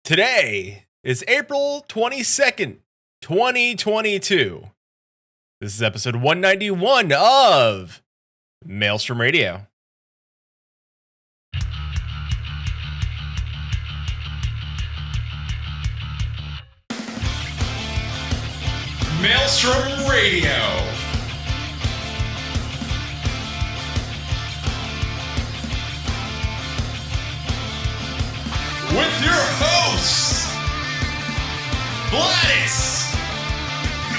Today is April 22nd, 2022. This is episode 191 of Maelstrom Radio. Maelstrom Radio. With your hosts, Gladys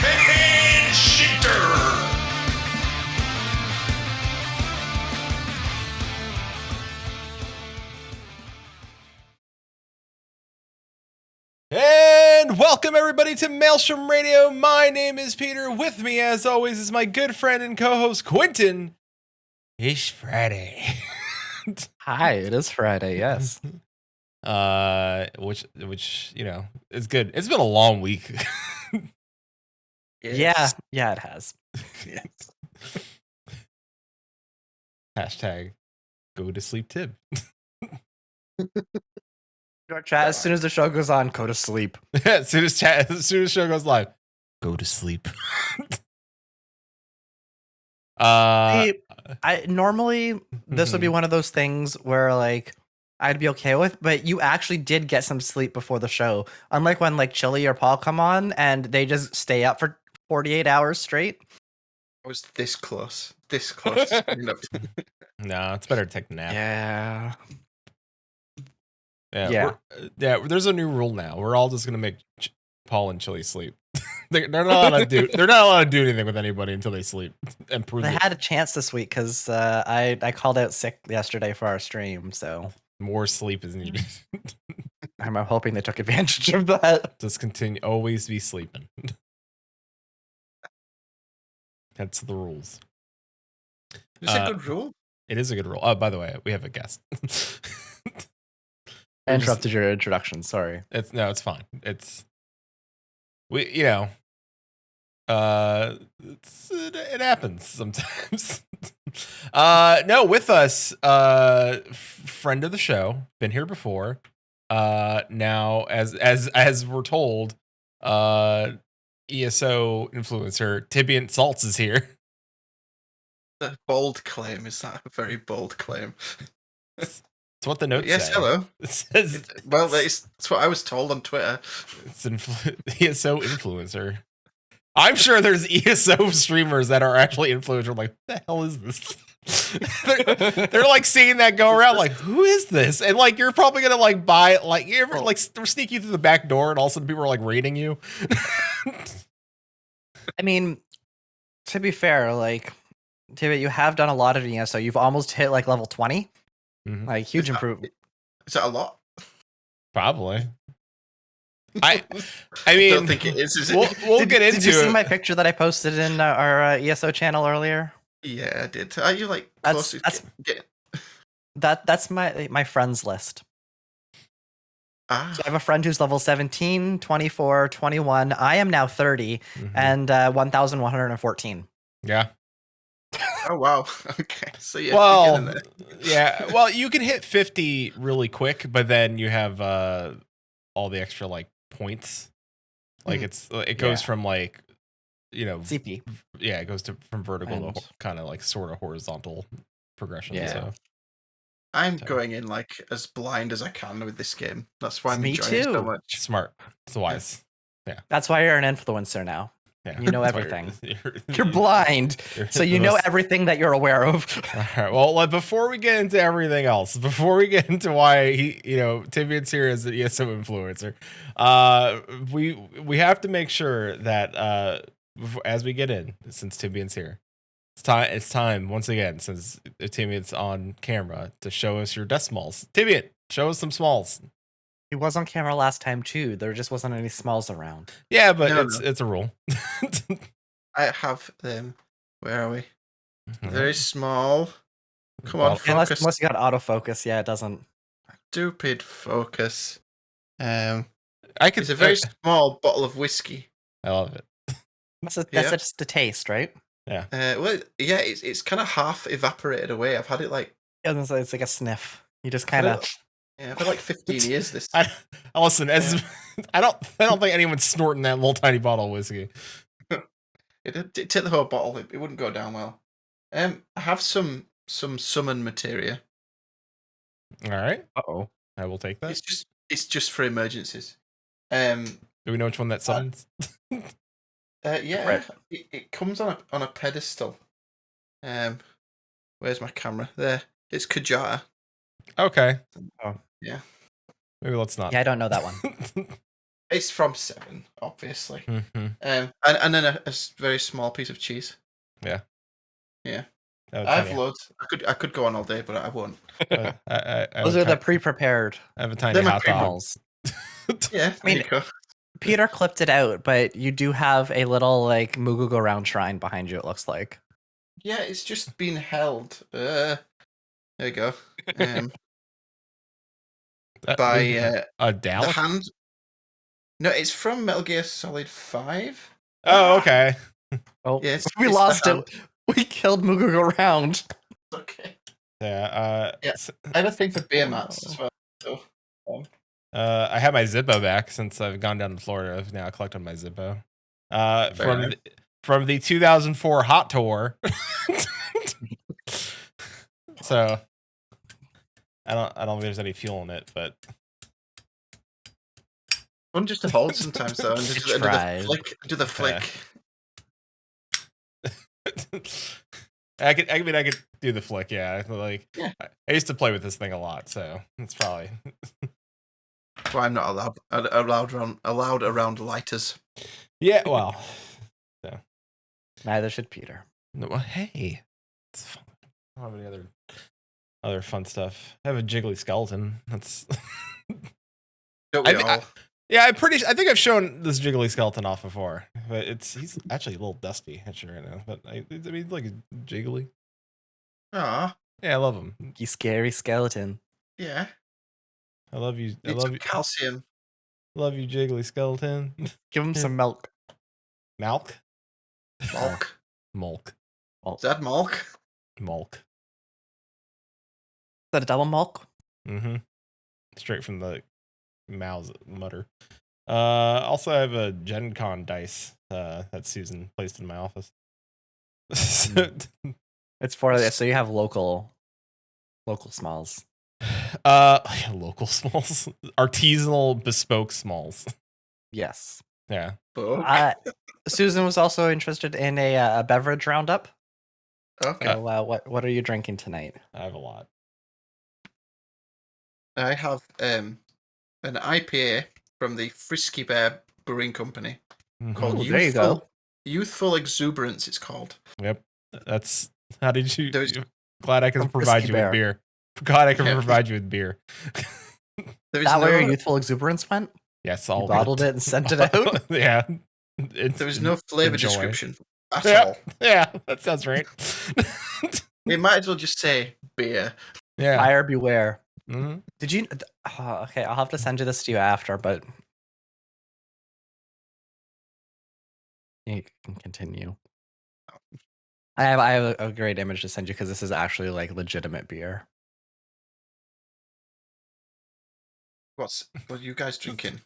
and Shitter. And welcome everybody to Maelstrom Radio. My name is Peter. With me, as always, is my good friend and co-host Quentin. It's Friday. Hi, it is Friday, yes. Which you know is good. It's been a long week. Yeah, it has. Yes. Hashtag go to sleep Tib. Your chat, as soon as the show goes on, go to sleep. as soon as the show goes live, go to sleep. I normally this would be one of those things where like I'd be okay with, but you actually did get some sleep before the show. Unlike when like Chili or Paul come on and they just stay up for 48 hours straight. I was this close. No, it's better to take a nap. Yeah. There's a new rule now. We're all just gonna make Paul and Chili sleep. they're not allowed to do anything with anybody until they sleep and prove They it. had a chance this week because I called out sick yesterday for our stream, so More sleep is needed. I'm hoping they took advantage of that. Just continue, always be sleeping. That's the rules. Is it a good rule? It is a good rule. Oh, by the way, we have a guest. I interrupted your introduction. Sorry. It's fine. It happens sometimes. No, with us, friend of the show, been here before. Now as we're told, ESO influencer Tibiant Saltz is here. A bold claim. Is that a very bold claim? It's what the notes yes, say. hello. It says, That's what I was told on Twitter. It's ESO influencer. I'm sure there's ESO streamers that are actually influencers. Like, what the hell is this? they're like seeing that go around. Like, who is this? And like, you're probably gonna like buy like you ever like sneak you through the back door, and all of a sudden people are like raiding you. I mean, to be fair, like, Tibiant, you have done a lot of ESO. You've almost hit like level 20. Mhm. Like, huge improvement. Is that a lot? Probably. I mean, I don't think it is it? We'll get into it. Did you see my picture that I posted in our ESO channel earlier? Yeah, I did. Are you like close to That's my friends list. So I have a friend who's level 17, 24, 21. I am now 30 and 1,114. Yeah. Oh wow. Okay. So yeah. Well, yeah. Well, you can hit 50 really quick, but then you have all the extra like points. Like it goes from like, you know, CP. Yeah, it goes from vertical And to kind of like sort of horizontal progression. Yeah. So I'm going in like as blind as I can with this game. That's why I'm Me enjoying it so too. much. smart. It's wise. That's why you're an influencer now. Yeah. You know That's why everything. You're blind, so you know everything that you're aware of. All right. Well, before we get into everything else, before we get into why Tibiant's here as an ESO influencer, we have to make sure that as we get in, since Tibiant's here, it's time once again, since Tibiant's on camera, to show us your death smalls. Tibiant, show us some smalls. He was on camera last time too. There just wasn't any smalls around. Yeah, but it's a rule. I have them. Where are we? Mm-hmm. Very small. Come on, focus. Unless you got autofocus, yeah, it doesn't. Stupid focus. It's a very small bottle of whiskey. I love it. That's just a taste, right? Yeah. It's kind of half evaporated away. I've had it like It's like a sniff. You just kind of Yeah, for like 15 years. This. Listen, I don't think anyone's snorting that little tiny bottle of whiskey. It take the whole bottle. It wouldn't go down well. I have some summon materia. All right, Uh-oh. I will take that. It's just for emergencies. Do we know which one that summons? Yeah, Right. it comes on a pedestal. Where's my camera? There. It's Kajata. Okay. Oh. Yeah. Maybe let's not. Yeah, I don't know that one. It's from 7, obviously. Mm-hmm. And then a very small piece of cheese. Yeah. Yeah. I I have loads. I could go on all day, but I won't. Those are the pre-prepared. I have a tiny They're my hot dog. balls. Yeah, I mean, there you go. Peter clipped it out, but you do have a little like Moogle go round shrine behind you. It looks like. Yeah, it's just been held. There you go. By a the Dalek? hand. No, it's from Metal Gear Solid 5. Oh, okay. Oh, Yes, we it's lost the it. We killed Moogle go round. Okay. Yeah. Yeah. I have a thing for beer mats as well. So, I have my Zippo back since I've gone down to Florida. I've now collected my Zippo. From the 2004 Hot Tour. So I don't think there's any fuel in it, but fun just to hold sometimes though, and just do the flick. I could do the flick, yeah. Like, Yeah. I used to play with this thing a lot, so it's probably. Well, I'm not allowed around lighters. Yeah, well. So. Neither should Peter. No, well, hey, it's fun. I don't have any other fun stuff. I have a Jiggly Skeleton. That's. Don't we all? Yeah, I think I've shown this Jiggly Skeleton off before, but he's actually a little dusty actually right now. But I mean, like a jiggly. Ah, Yeah, I love him. You scary skeleton. yeah. I love you. I Need love some you. calcium. Love you, Jiggly Skeleton. Give him some milk. Malk. Mulk. Mulk. Is that Mulk? Mulk. Is that a double milk? Mm-hmm. Straight from the mouths mutter. Also I have a Gen Con dice that Susan placed in my office. It's for this, so you have local smalls. Local smalls. Artisanal bespoke smalls. Yes. Yeah. Susan was also interested in a beverage roundup. Okay. So, what are you drinking tonight? I have a lot. I have an IPA from the Frisky Bear Brewing Company called Ooh, there you go. Youthful Exuberance. It's called. Yep. That's how did you? There's- Glad I can From provide Frisky you Bear. with beer. Glad I can Yeah. provide you with beer. There's That where your no, youthful exuberance went? Yes, You all bottled it and sent it out? Yeah. there is no flavor Enjoy. description at Yeah. all. Yeah, that sounds right. It might as well just say beer. Yeah. Buyer beware. Mhm. Did you? Okay, I'll have to send this to you after, but you can continue. I have a great image to send you because this is actually like legitimate beer. What are you guys drinking?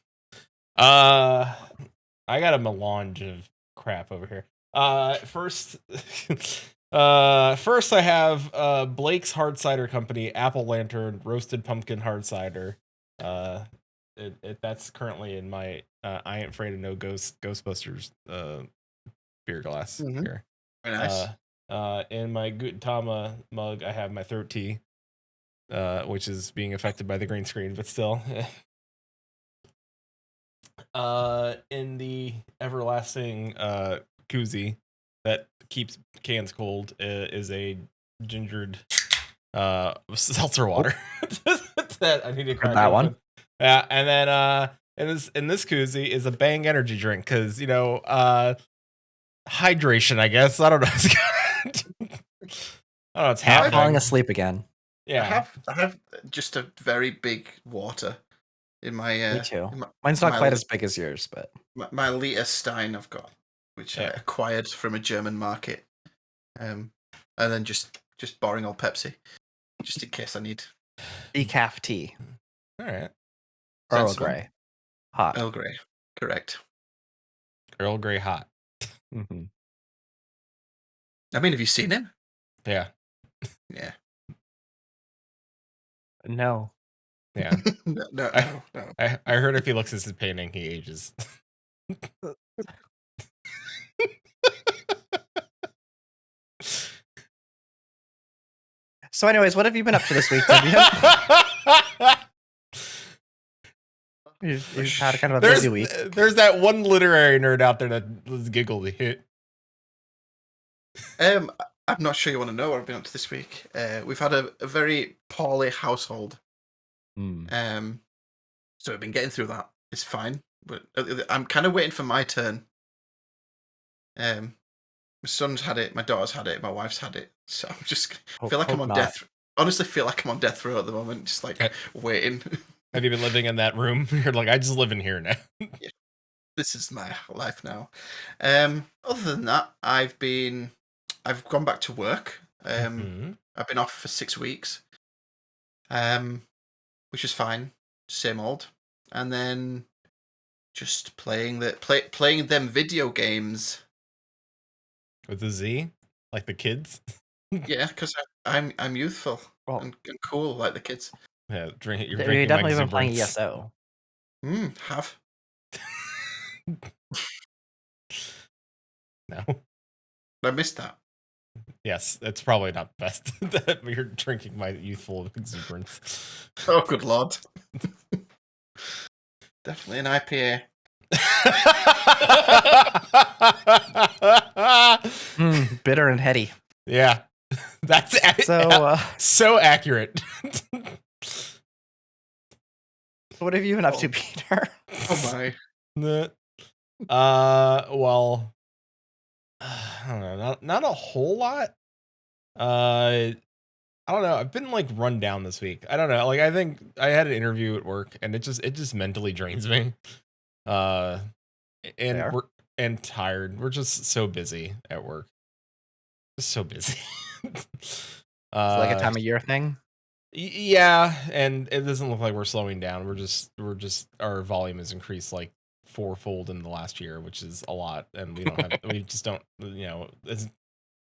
I got a melange of crap over here. First I have Blake's Hard Cider Company Apple Lantern Roasted Pumpkin Hard Cider. That's currently in my I Ain't Afraid of No Ghostbusters beer glass Mhm. here. Very nice. In my Gutama mug, I have my throat tea, which is being affected by the green screen, but still. In the everlasting koozie that keeps cans cold is a gingered seltzer water. That I need to crack that open. one. Yeah, and then in this koozie is a Bang energy drink because hydration, I guess. I don't know. I don't know. It's I'm happening. falling asleep again. Yeah. I have just a very big water in my. Me too. in Mine's not my quite li- as big as yours, but my liter Stein I've got, which I Yeah. acquired from a German market, and then just boring old Pepsi, just in case I need. decaf tea. All right. Earl Sensible. Grey. Hot. Earl Grey. Correct. Earl Grey hot. Mm-hmm. I mean, have you seen him? Yeah. Yeah. No. Yeah. No. I heard if he looks at his painting, he ages. So, anyways, what have you been up to this week, Tibiant? You've had kind of a busy week. There's that one literary nerd out there that was giggly. I'm not sure you want to know what I've been up to this week. We've had a very poorly household. So we've been getting through that. It's fine, but I'm kind of waiting for my turn. My son's had it, my daughter's had it, my wife's had it. So I'm just feel like I'm on death. Honestly, feel like I'm on death row at the moment, just like waiting. Have you been living in that room? You're like, I just live in here now. Yeah. This is my life now. Other than that, I've gone back to work. I've been off for 6 weeks, which is fine. Same old. And then just playing them video games with a Z, like the kids. Yeah, because I'm youthful and cool like the kids. Yeah, you're You're definitely been playing ESO. Have. No. I missed that. Yes, it's probably not the best that you're drinking my youthful exuberance. Oh, good lord. Definitely an IPA. Bitter and heady. Yeah. That's so accurate. What have you been up to, Peter? Oh my. Well, I don't know, not a whole lot. I don't know. I've been like run down this week. I don't know. Like I think I had an interview at work and it just mentally drains me. And we're tired. We're just so busy at work. Just so busy. It's like a time of year thing. Yeah, and it doesn't look like we're slowing down. We're just our volume has increased like 4-fold in the last year, which is a lot, and we don't have we just don't we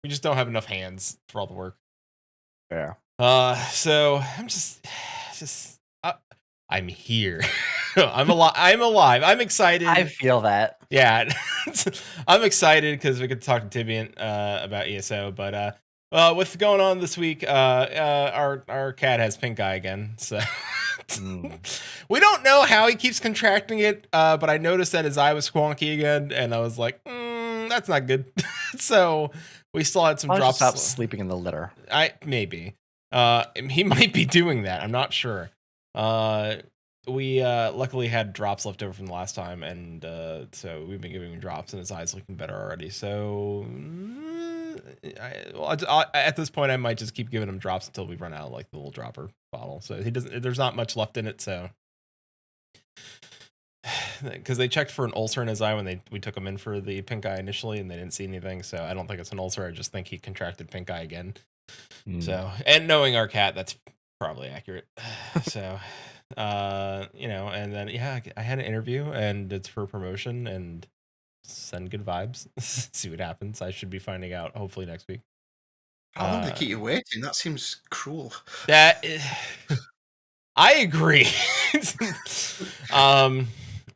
just don't have enough hands for all the work. Yeah. So I'm just I'm here. I'm alive. I'm excited. I feel that. Yeah. I'm excited because we could talk to Tibiant about ESO, but what's going on this week? Our cat has pink eye again, so we don't know how he keeps contracting it. But I noticed that his eye was squonky again, and I was like, that's not good. So we still had some drops. Stop sleeping in the litter. Maybe. He might be doing that. I'm not sure. We luckily had drops left over from the last time, and so we've been giving him drops, and his eye's looking better already. So at this point, I might just keep giving him drops until we run out of like the little dropper bottle. So he doesn't. There's not much left in it. So because they checked for an ulcer in his eye when we took him in for the pink eye initially, and they didn't see anything. So I don't think it's an ulcer. I just think he contracted pink eye again. So, and knowing our cat, that's probably accurate. So. And then I had an interview and it's for promotion and send good vibes. See what happens. I should be finding out hopefully next week. How long do they keep you waiting? That seems cruel. I agree. If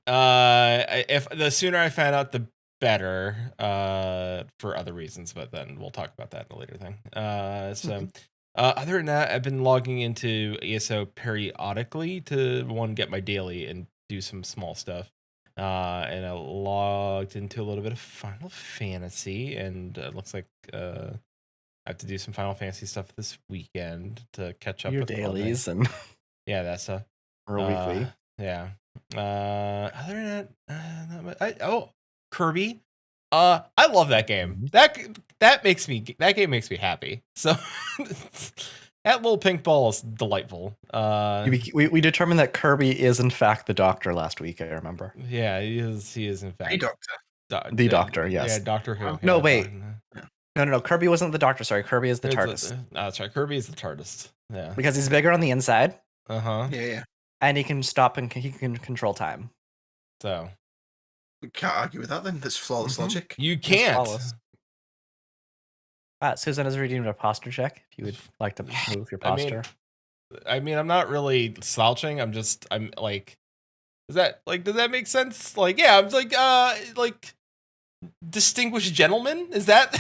the sooner I find out, the better. For other reasons, but then we'll talk about that in a later thing. Other than that, I've been logging into ESO periodically to get my daily and do some small stuff. And I logged into a little bit of Final Fantasy, and it looks like I have to do some Final Fantasy stuff this weekend to catch up your with dailies and that stuff. Or weekly. Yeah. Other than that, Kirby. I love that game. That game makes me happy. So that little pink ball is delightful. We determined that Kirby is in fact the Doctor last week. I remember. Yeah, he is in fact the Doctor. The Doctor, yes. Yeah, Doctor Who. No, wait. No. Kirby wasn't the Doctor. Sorry, Kirby is the TARDIS. That's right. Kirby is the TARDIS. Yeah, because he's bigger on the inside. Uh-huh. Yeah. and he can stop and he can control time. So can't argue with that. Then that's flawless logic. You can't. Susan has redeemed a posture check. If you would like to move your posture. I mean, I'm not really slouching. I'm like, does that make sense? Like, yeah, I'm like distinguished gentleman. Is that?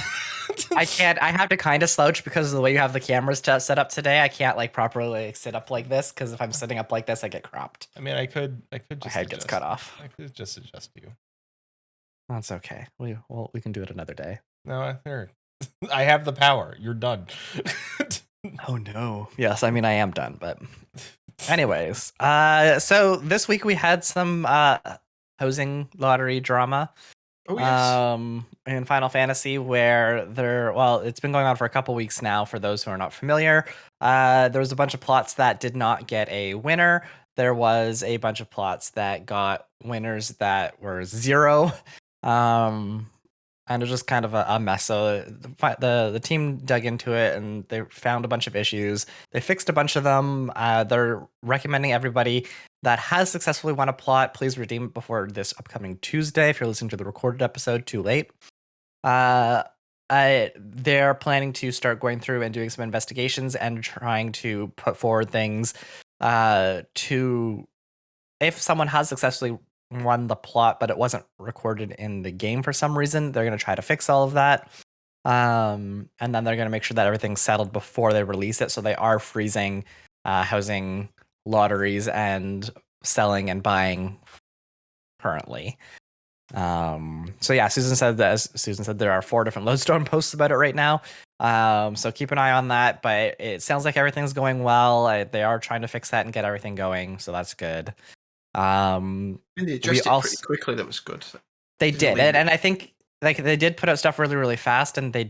I can't. I have to kind of slouch because of the way you have the cameras set up today. I can't like properly sit up like this because if I'm sitting up like this, I get cropped. I mean, I could just my head gets cut off. I could just adjust you. That's okay. We can do it another day. No, I have the power. You're done. Oh no. Yes, I mean I am done, but anyways. So this week we had some housing lottery drama. Oh yes. In Final Fantasy where it's been going on for a couple weeks now for those who are not familiar. There was a bunch of plots that did not get a winner. There was a bunch of plots that got winners that were 0. And it was just kind of a mess. So the team dug into it and they found a bunch of issues. They fixed a bunch of them. They're recommending everybody that has successfully won a plot, please redeem it before this upcoming Tuesday. If you're listening to the recorded episode, too late. They're planning to start going through and doing some investigations and trying to put forward things to, if someone has successfully won the plot, but it wasn't recorded in the game for some reason, they're going to try to fix all of that. And then they're going to make sure that everything's settled before they release it. So they are freezing housing lotteries and selling and buying currently. So yeah, Susan said there are 4 different lodestone posts about it right now. So keep an eye on that, but it sounds like everything's going well. They are trying to fix that and get everything going, so that's good. And they adjusted it pretty quickly. That was good. They did, and I think like they did put out stuff really, really fast, and they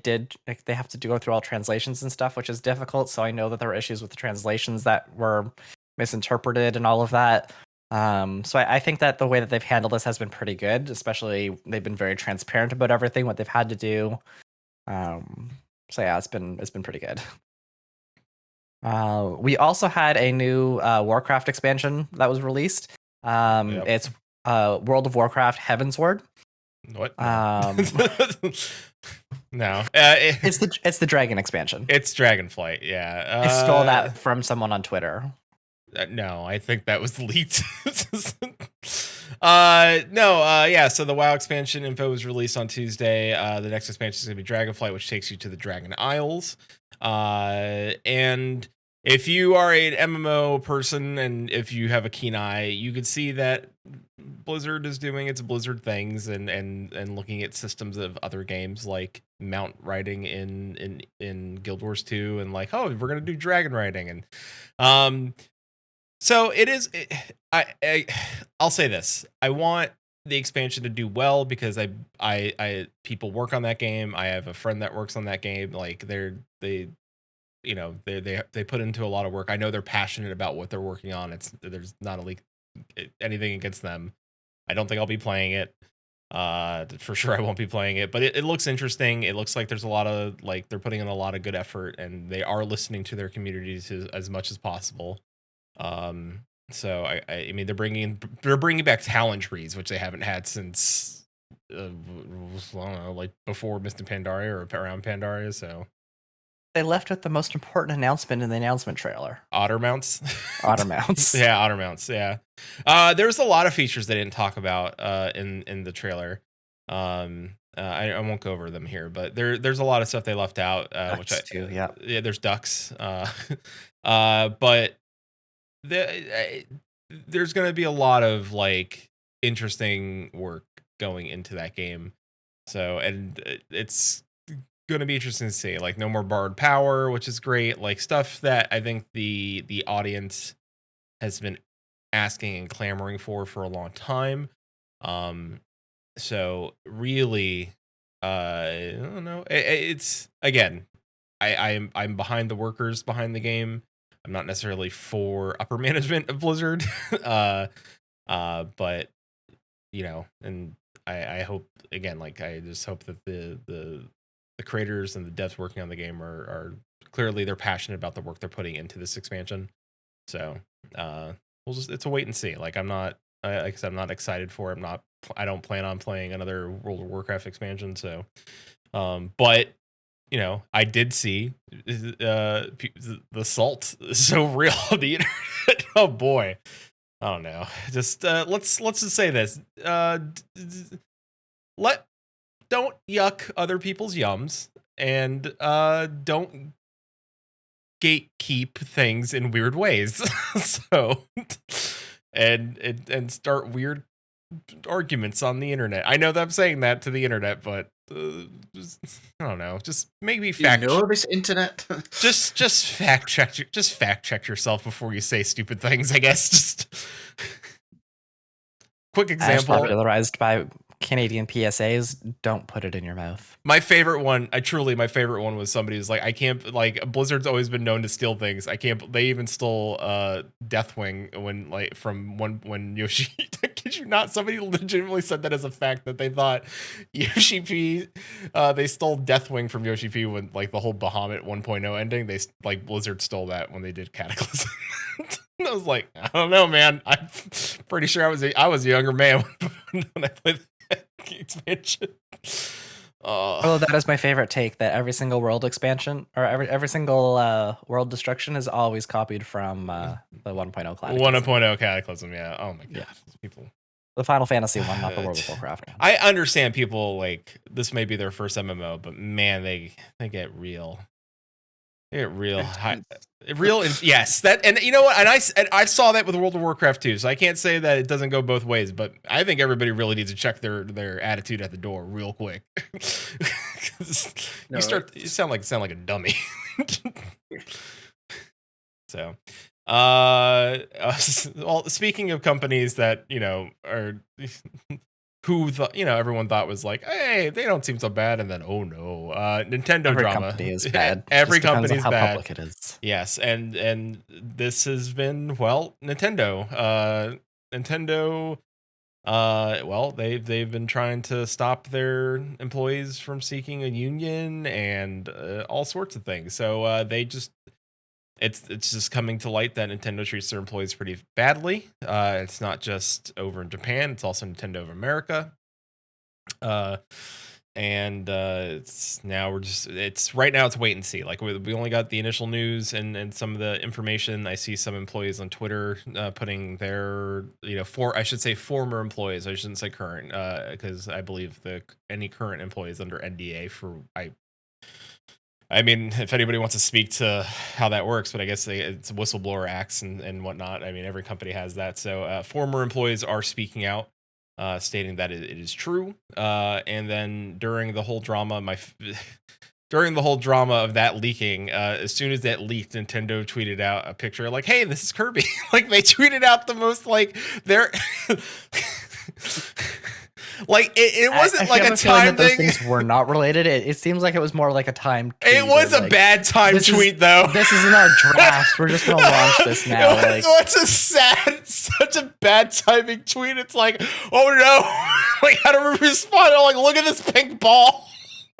have to go through all translations and stuff, which is difficult. So I know that there were issues with the translations that were misinterpreted and all of that. So I think that the way that they've handled this has been pretty good. Especially they've been very transparent about everything, what they've had to do. So yeah, it's been pretty good. We also had a new Warcraft expansion that was released. It's World of Warcraft Heavensward. What? No. It's the dragon expansion. It's Dragonflight. Yeah. I stole that from someone on Twitter. No, I think that was leaked. Yeah. So the WoW expansion info was released on Tuesday. The next expansion is going to be Dragonflight, which takes you to the Dragon Isles. And if you are an MMO person and if you have a keen eye, you could see that Blizzard is doing its Blizzard things and looking at systems of other games like mount riding in Guild Wars 2 and like, oh, we're gonna do dragon riding and so it is. I'll say this: I want the expansion to do well because I people work on that game. I have a friend that works on that game. Like they put into a lot of work. I know they're passionate about what they're working on. There's not anything against them. I don't think I'll be playing it. For sure I won't be playing it, but it looks interesting. It looks like there's a lot of they're putting in a lot of good effort and they are listening to their communities as much as possible. So I mean they're bringing back talent trees, which they haven't had since I don't know, like before Mist and Pandaria or around Pandaria. So they left out the most important announcement in the announcement trailer. Otter mounts. Otter mounts. Yeah, otter mounts. Yeah. There's a lot of features they didn't talk about in the trailer. I won't go over them here, but there's a lot of stuff they left out. Yeah, there's ducks. But there's going to be a lot of interesting work going into that game. So, and it's going to be interesting to see, no more borrowed power, which is great, stuff that I think the audience has been asking and clamoring for a long time. So really, I don't know. It's again, I'm behind the workers behind the game. I'm not necessarily for upper management of Blizzard, but and I hope again, I just hope that the creators and the devs working on the game are clearly they're passionate about the work they're putting into this expansion. So we'll it's a wait and see. Like I'm not, like I said, I'm not excited for it. I don't plan on playing another World of Warcraft expansion. So, but you know, I did see the Saltz is so real on the internet. Oh boy, I don't know. Just let's just say this. Don't yuck other people's yums, and don't gatekeep things in weird ways. So, and start weird arguments on the internet. I know that I'm saying that to the internet, but just, I don't know. Just maybe fact. You know this internet. just fact check. Just fact check yourself before you say stupid things. I guess. Just quick example. Popularized by Canadian PSAs, don't put it in your mouth. My favorite one, my favorite one was somebody who's like, I can't, like, Blizzard's always been known to steal things. They even stole Deathwing when Yoshi, kid you not, somebody legitimately said that as a fact, that they thought Yoshi P, they stole Deathwing from Yoshi P when, like, the whole Bahamut 1.0 ending, Blizzard stole that when they did Cataclysm. I was like, I don't know, man. I'm pretty sure I was a younger man when I played that expansion. That is my favorite take. That every single world expansion or every single world destruction is always copied from the 1.0 Cataclysm. 1.0 Cataclysm, yeah. Oh my god, yeah. People. The Final Fantasy one, not the World of Warcraft. I understand people like this may be their first MMO, but man, they get real. They get real high. Real, yes. That, and you know what? And I saw that with World of Warcraft too. So I can't say that it doesn't go both ways. But I think everybody really needs to check their attitude at the door real quick. You sound like a dummy. So, well, speaking of companies that are. Who everyone thought was like, hey, they don't seem so bad, and then oh no, Nintendo every drama. Company is bad. Every company is how bad. Public it is. Yes, and this has been Nintendo. Well, they've been trying to stop their employees from seeking a union and all sorts of things. So it's just coming to light that Nintendo treats their employees pretty badly. It's not just over in Japan; it's also Nintendo of America. It's right now it's wait and see. Like we only got the initial news and some of the information. I see some employees on Twitter putting their former employees. I shouldn't say current because I believe any current employees under NDA for I mean, if anybody wants to speak to how that works, but I guess it's whistleblower acts and whatnot. I mean, every company has that. So former employees are speaking out, stating that it is true. And then during the whole drama, of that leaking, as soon as that leaked, Nintendo tweeted out a picture like, "Hey, this is Kirby." Like they tweeted out the most like they're. Like it wasn't like a time thing. Those things were not related. It seems like it was more like a time. It was a bad time tweet, though. This is in our drafts. We're just gonna launch this now. Such a bad timing tweet. It's like, oh no, like how to respond? I'm like, look at this pink ball.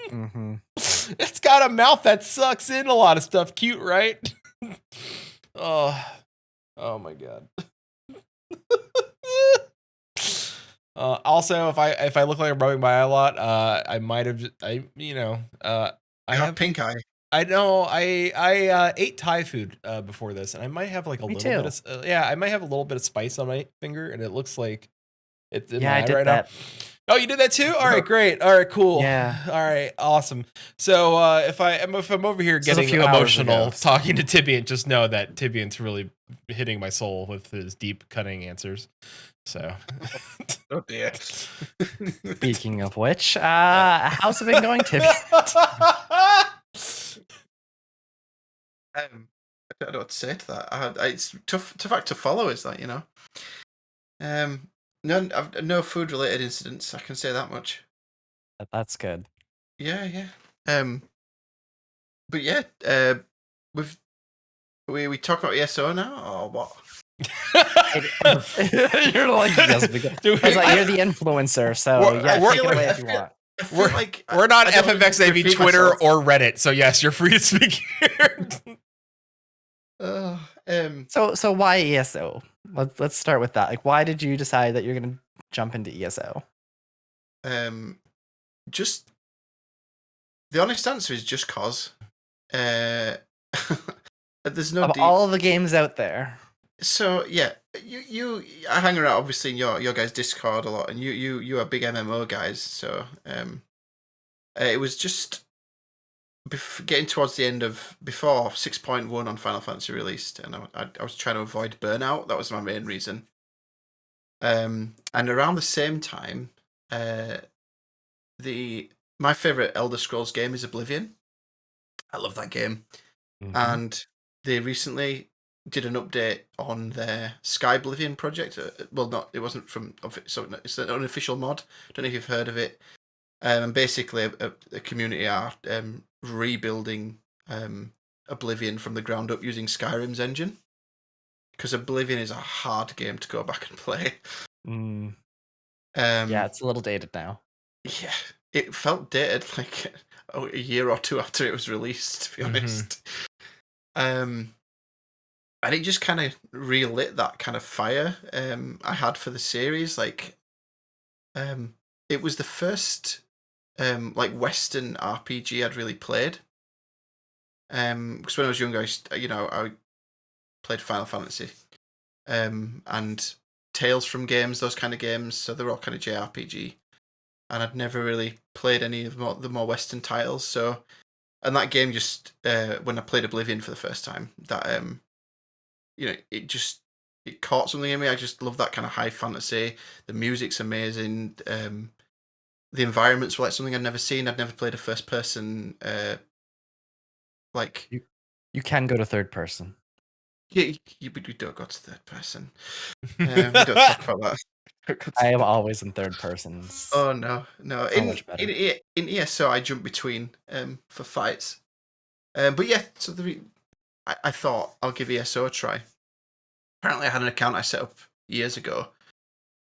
Mm-hmm. It's got a mouth that sucks in a lot of stuff. Cute, right? Oh my god. Also, if I look like I'm rubbing my eye a lot, I might have. I have pink eye. I know. I ate Thai food before this, and I might have like a little bit of I might have a little bit of spice on my finger, and it looks like it's in my eye right now. Oh, you did that too? All right, great. All right, cool. Yeah. All right, awesome. So if I'm over here getting emotional talking to Tibiant, just know that Tibiant's really hitting my soul with his deep, cutting answers. So, oh dear. Speaking of which, how's it been going, Tibiant? I don't know what to say to that. It's tough to follow. Is that no food related incidents. I can say that much. That's good. Yeah. But yeah, we talk about ESO now or what? You're like, yes, because you're the influencer, so take it away if you want. We're not FFXAV Twitter or Reddit, so yes, you're free to speak here. So why ESO? let's start with that. Like, why did you decide that you're gonna jump into ESO? Just the honest answer is just cause. There's no Of deep. all the games out there. So yeah, I hang around obviously in your guys' Discord a lot, and you are big MMO guys. So it was just getting towards the end of before 6.1 on Final Fantasy released, and I was trying to avoid burnout. That was my main reason. And around the same time, my favorite Elder Scrolls game is Oblivion. I love that game, and they recently did an update on their Sky Oblivion project. It wasn't from, so it's an unofficial mod. Don't know if you've heard of it. And basically, a community are rebuilding Oblivion from the ground up using Skyrim's engine, because Oblivion is a hard game to go back and play. Yeah, it's a little dated now. Yeah, it felt dated like a year or two after it was released, to be honest. And it just kind of relit that kind of fire I had for the series. Like, it was the first like Western RPG I'd really played. Because when I was younger, I played Final Fantasy, and Tales from games, those kind of games. So they're all kind of JRPG, and I'd never really played any of the more Western titles. So, and that game just when I played Oblivion for the first time, that it caught something in me. I just love that kind of high fantasy. The music's amazing. The environments were like something I'd never seen. I'd never played a first person. Like you can go to third person. Yeah, you don't go to third person. We don't talk about that. I am always in third person. Oh no. So much better. In ESO, I jump between for fights. But yeah, so I thought I'll give ESO a try. Apparently, I had an account I set up years ago.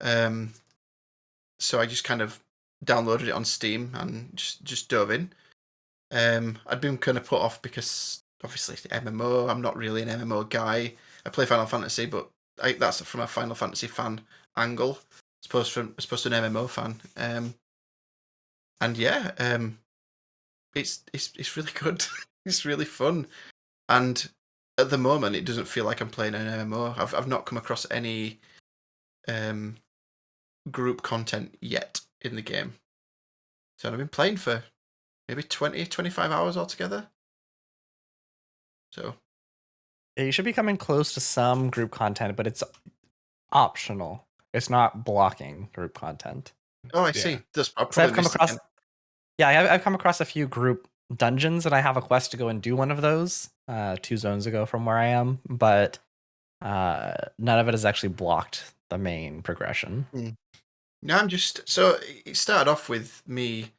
So I just kind of downloaded it on Steam and just dove in. I'd been kind of put off because obviously it's MMO. I'm not really an MMO guy. I play Final Fantasy, but that's from a Final Fantasy fan angle, as opposed to an MMO fan. And yeah, it's really good. It's really fun, and at the moment, it doesn't feel like I'm playing an MMO. I've not come across any group content yet in the game, so I've been playing for maybe 20, 25 hours altogether. So Yeah, you should be coming close to some group content, but it's optional. It's not blocking group content. Oh, I see. I've come across. Yeah, I've come across a few group dungeons, and I have a quest to go and do one of those 2 zones ago from where I am, but none of it has actually blocked the main progression. No, so it started off with me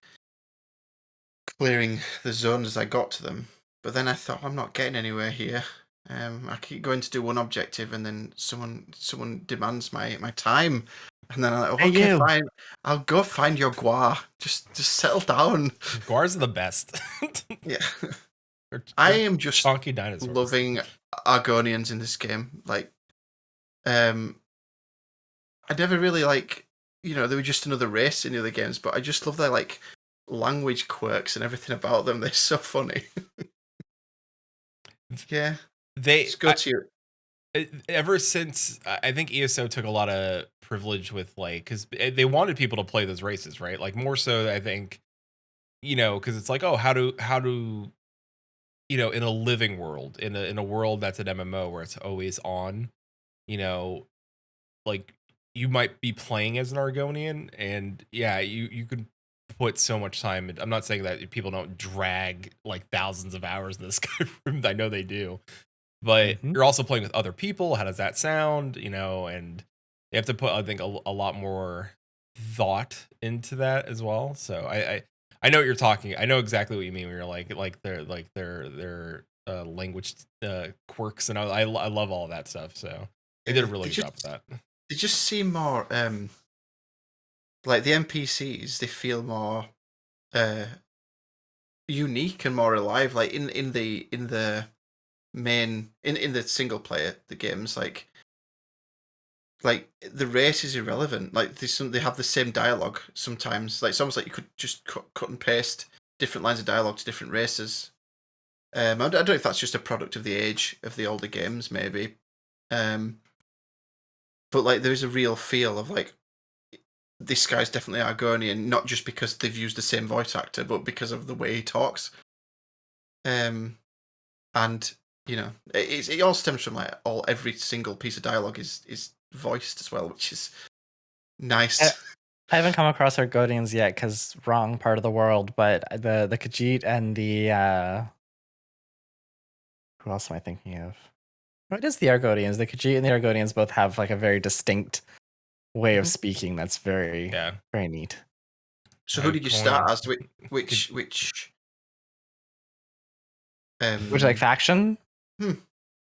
clearing the zones as I got to them, but then I thought I'm not getting anywhere here. I keep going to do one objective, and then someone demands my time, and then I'm like, okay, fine, I'll go find your Gua. Just settle down. Guars are the best. Yeah, they're I am just chunky dinosaurs. loving Argonians in this game. Like, I never really they were just another race in the other games, but I just love their like language quirks and everything about them. They're so funny. Yeah. Ever since I think ESO took a lot of privilege with because they wanted people to play those races, right? Like more so, I think, because it's like, oh, how do in a living world, in a world that's an MMO where it's always on, like you might be playing as an Argonian, and yeah, you could put so much time. I'm not saying that people don't drag like thousands of hours in this Skyrim. I know they do. But you're also playing with other people. How does that sound? And you have to put, I think, a lot more thought into that as well. So I know what you're talking. I know exactly what you mean when you're like their language quirks, and I love all that stuff. So they did a really good job with that. They just seem more like the NPCs. They feel more unique and more alive. Like in the main in the single player the games, like like the race is irrelevant. Like they have the same dialogue sometimes. Like it's almost like you could just cut and paste different lines of dialogue to different races. I don't know if that's just a product of the age of the older games, maybe. But like there is a real feel of like this guy's definitely Argonian, not just because they've used the same voice actor, but because of the way he talks. And you know, it all stems from like every single piece of dialogue is voiced as well, which is nice. I haven't come across Argonians yet because wrong part of the world, but the Khajiit and the who else am I thinking of? What is the Argonians? The Khajiit and the Argonians both have like a very distinct way of speaking that's very very neat. So who did you start as? Which like faction? Hmm.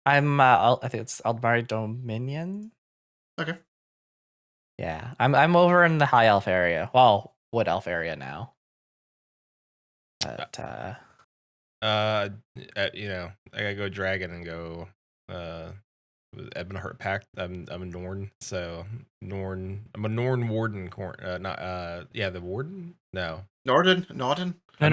I'm I think it's Aldmari Dominion. Okay. Yeah, I'm over in the High Elf area. Well, Wood Elf area now. But you know, I gotta go dragon and go Ebonheart Pact. I'm a Norn, so Norn. I'm a Norn Warden. The Warden. No, Norden. No. You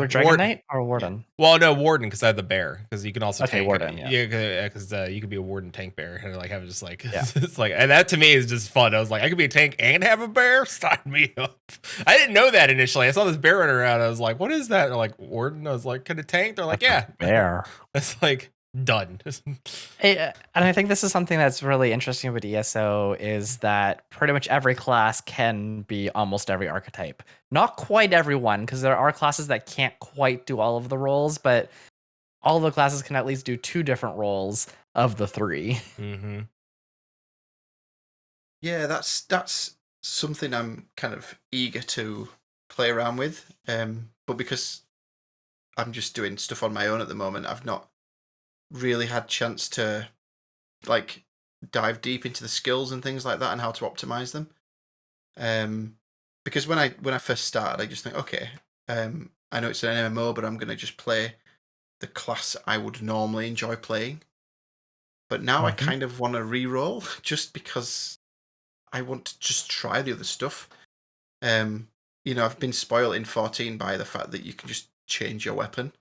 were Dragon Knight or Warden? Well, no, Warden because I have the bear. Because you can also tank. Warden. Yeah, because you could be a Warden tank bear and like have just like it's like, and that to me is just fun. I was like, I could be a tank and have a bear. Sign me up. I didn't know that initially. I saw this bear running around. I was like, what is that? They're like Warden. I was like, can it tank? They're like, yeah, bear. It's like done. And I think this is something that's really interesting with ESO is that pretty much every class can be almost every archetype. Not quite everyone, because there are classes that can't quite do all of the roles, but all of the classes can at least do 2 different roles of the 3. Mm-hmm. Yeah, that's something I'm kind of eager to play around with. But because I'm just doing stuff on my own at the moment, I've not really had chance to like dive deep into the skills and things like that and how to optimize them. Because when I first started, I just think, okay, I know it's an MMO, but I'm gonna just play the class I would normally enjoy playing. But now I kind of want to re-roll just because I want to just try the other stuff. You know, I've been spoiled in 14 by the fact that you can just change your weapon.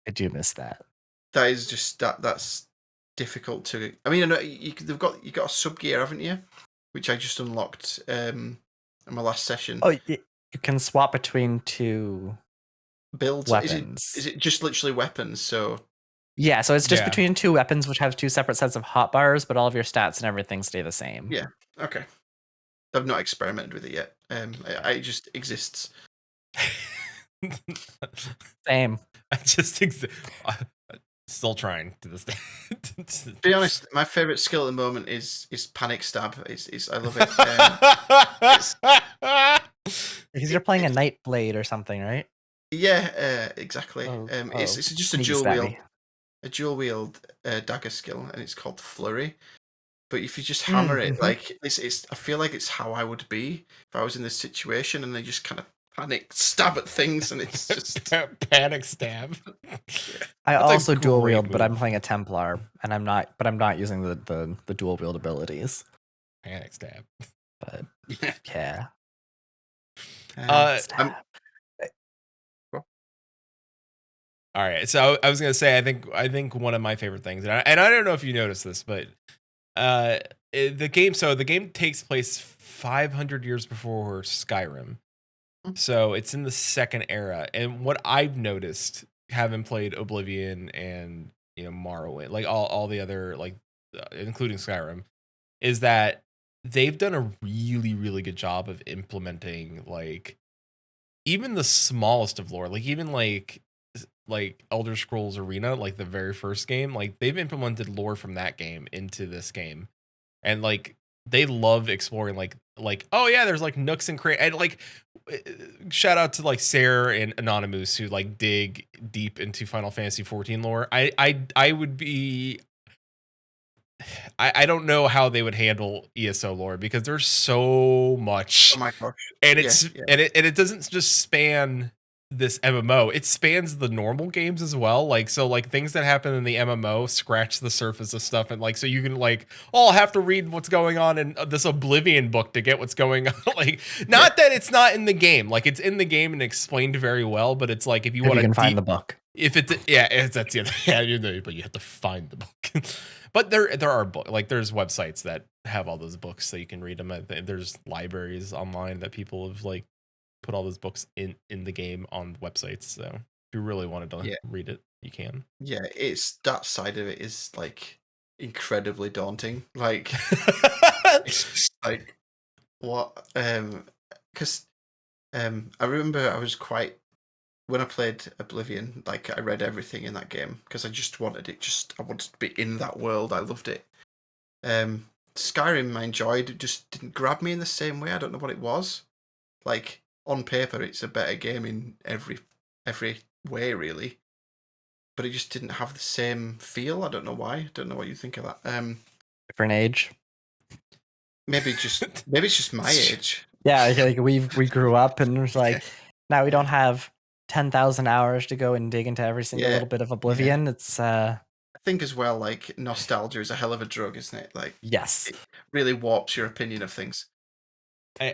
I do miss that. That is just that's difficult to. I mean, I know you got a sub gear, haven't you? Which I just unlocked in my last session. Oh, you can swap between 2 builds. Weapons. Is it just literally weapons? So yeah, so it's just between 2 weapons, which have 2 separate sets of hotbars, but all of your stats and everything stay the same. Yeah. Okay. I've not experimented with it yet. It just exists. Same. I just still trying to this day. To be honest, my favorite skill at the moment is panic stab. I love it. Because you're playing a Night Blade or something, right? Yeah, exactly. It's just a dual wield dagger skill, and it's called Flurry. But if you just hammer it, like it's, I feel like it's how I would be if I was in this situation, and they just kind of panic stab at things, and it's just panic stab. I also dual wield, but I'm playing a Templar, and I'm not using the dual wield abilities. Panic stab. But yeah. All right, so I was gonna say I think one of my favorite things, and I don't know if you noticed this, but the game takes place 500 years before Skyrim, so it's in the second era. And what I've noticed, having played Oblivion and Morrowind, like all the other including Skyrim, is that they've done a really really good job of implementing like even the smallest of lore, like even like Elder Scrolls Arena, like the very first game, like they've implemented lore from that game into this game, and like they love exploring like oh yeah, there's like nooks and crannies, and like shout out to like Sarah and Anonymous who like dig deep into Final Fantasy 14 lore. I would be I don't know how they would handle ESO lore because there's so much. Oh my gosh. And it doesn't just span this MMO, it spans the normal games as well. Like, so like things that happen in the MMO scratch the surface of stuff. And like, so you can like, oh, I'll have to read what's going on in this Oblivion book to get what's going on. Like, not that it's not in the game, like it's in the game and explained very well, but it's like, if you want to find the book, if it's, yeah, that's the other, yeah, you know, but you have to find the book. But there are like there's websites that have all those books so you can read them. There's libraries online that people have like put all those books in the game on websites. So if you really wanted to read it, you can. Yeah, it's that side of it is like incredibly daunting. Like, it's just like what? Because I remember I was quite when I played Oblivion. Like, I read everything in that game because I just wanted it. I wanted to be in that world. I loved it. Skyrim I enjoyed. It just didn't grab me in the same way. I don't know what it was. Like, on paper, it's a better game in every way, really. But it just didn't have the same feel. I don't know why. I don't know what you think of that. Different age. Maybe it's just my age. Yeah, like we grew up and it was like, now we don't have 10,000 hours to go and dig into every single little bit of Oblivion. It's I think as well, like, nostalgia is a hell of a drug, isn't it? Like, yes, it really warps your opinion of things.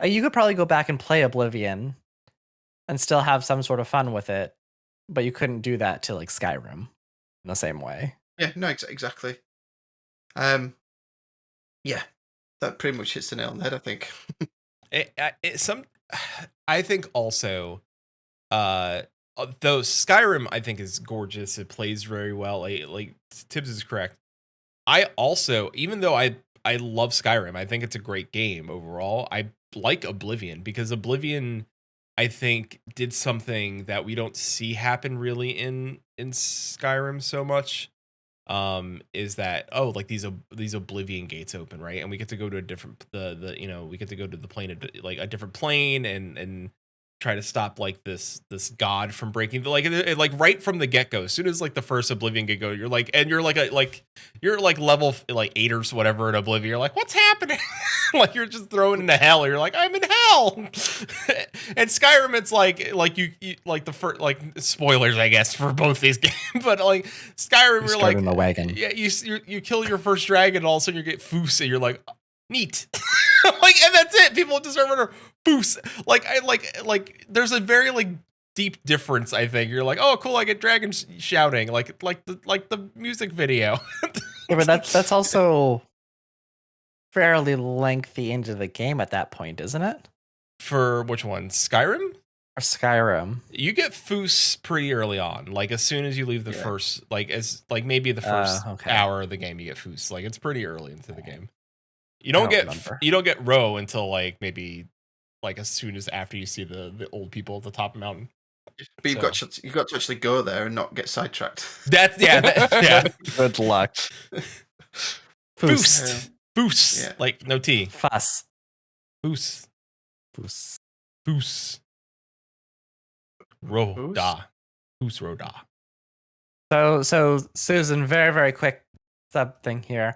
You could probably go back and play Oblivion and still have some sort of fun with it, but you couldn't do that to like Skyrim in the same way. Yeah, no, exactly. Yeah, that pretty much hits the nail on the head, I think. I think also, though Skyrim I think is gorgeous. It plays very well. Like Tibbs is correct. I also, even though I love Skyrim, I think it's a great game overall. I like Oblivion because Oblivion, I think, did something that we don't see happen really in Skyrim so much. Is that, oh, like these Oblivion gates open, right? And we get to go to a different we get to go to the plane, like a different plane, and try to stop like this god from breaking like right from the get-go. As soon as like the first Oblivion get go, you're like you're level like 8 or whatever in Oblivion. You're like, what's happening? Like you're just thrown into hell. You're like, I'm in hell. And Skyrim, it's like you like the first, like, spoilers I guess for both these games, but like Skyrim, you're like in the wagon. Yeah, you kill your first dragon, and all of a sudden you get Foos, and you're like, neat. Like, and that's it. People just start running Foos. Like there's a very like deep difference. I think you're like, oh cool, I get dragons shouting like the music video. Yeah, but that's also fairly lengthy into the game at that point, isn't it? For which one, Skyrim? Or Skyrim? You get Foos pretty early on. Like as soon as you leave the first, like as like maybe the first hour of the game, you get Foos. Like it's pretty early into the game. You don't get row until like maybe like as soon as after you see the old people at the top of the mountain. But you've got to actually go there and not get sidetracked. That's yeah. Good luck. Foos. Foos. Like no T. Fuss. Foos. Foos. Foos. Roda. Foos Roda. So Susan, very, very quick sub thing here.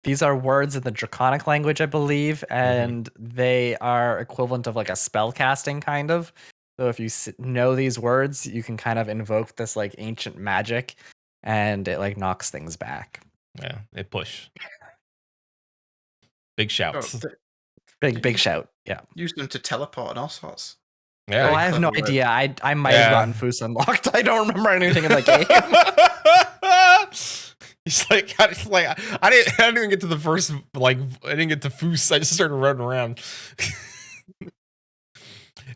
These are words in the Draconic language, I believe, and they are equivalent of like a spell casting kind of. So if you know these words, you can kind of invoke this like ancient magic, and it like knocks things back. Yeah, they push. Big shouts. Big shout. Yeah. Use them to teleport and all sorts. Yeah. Oh, I have no idea. I might have gotten Foos unlocked. I don't remember anything in the game. He's like, I didn't even get to the first, like, I didn't get to Foos. I just started running around.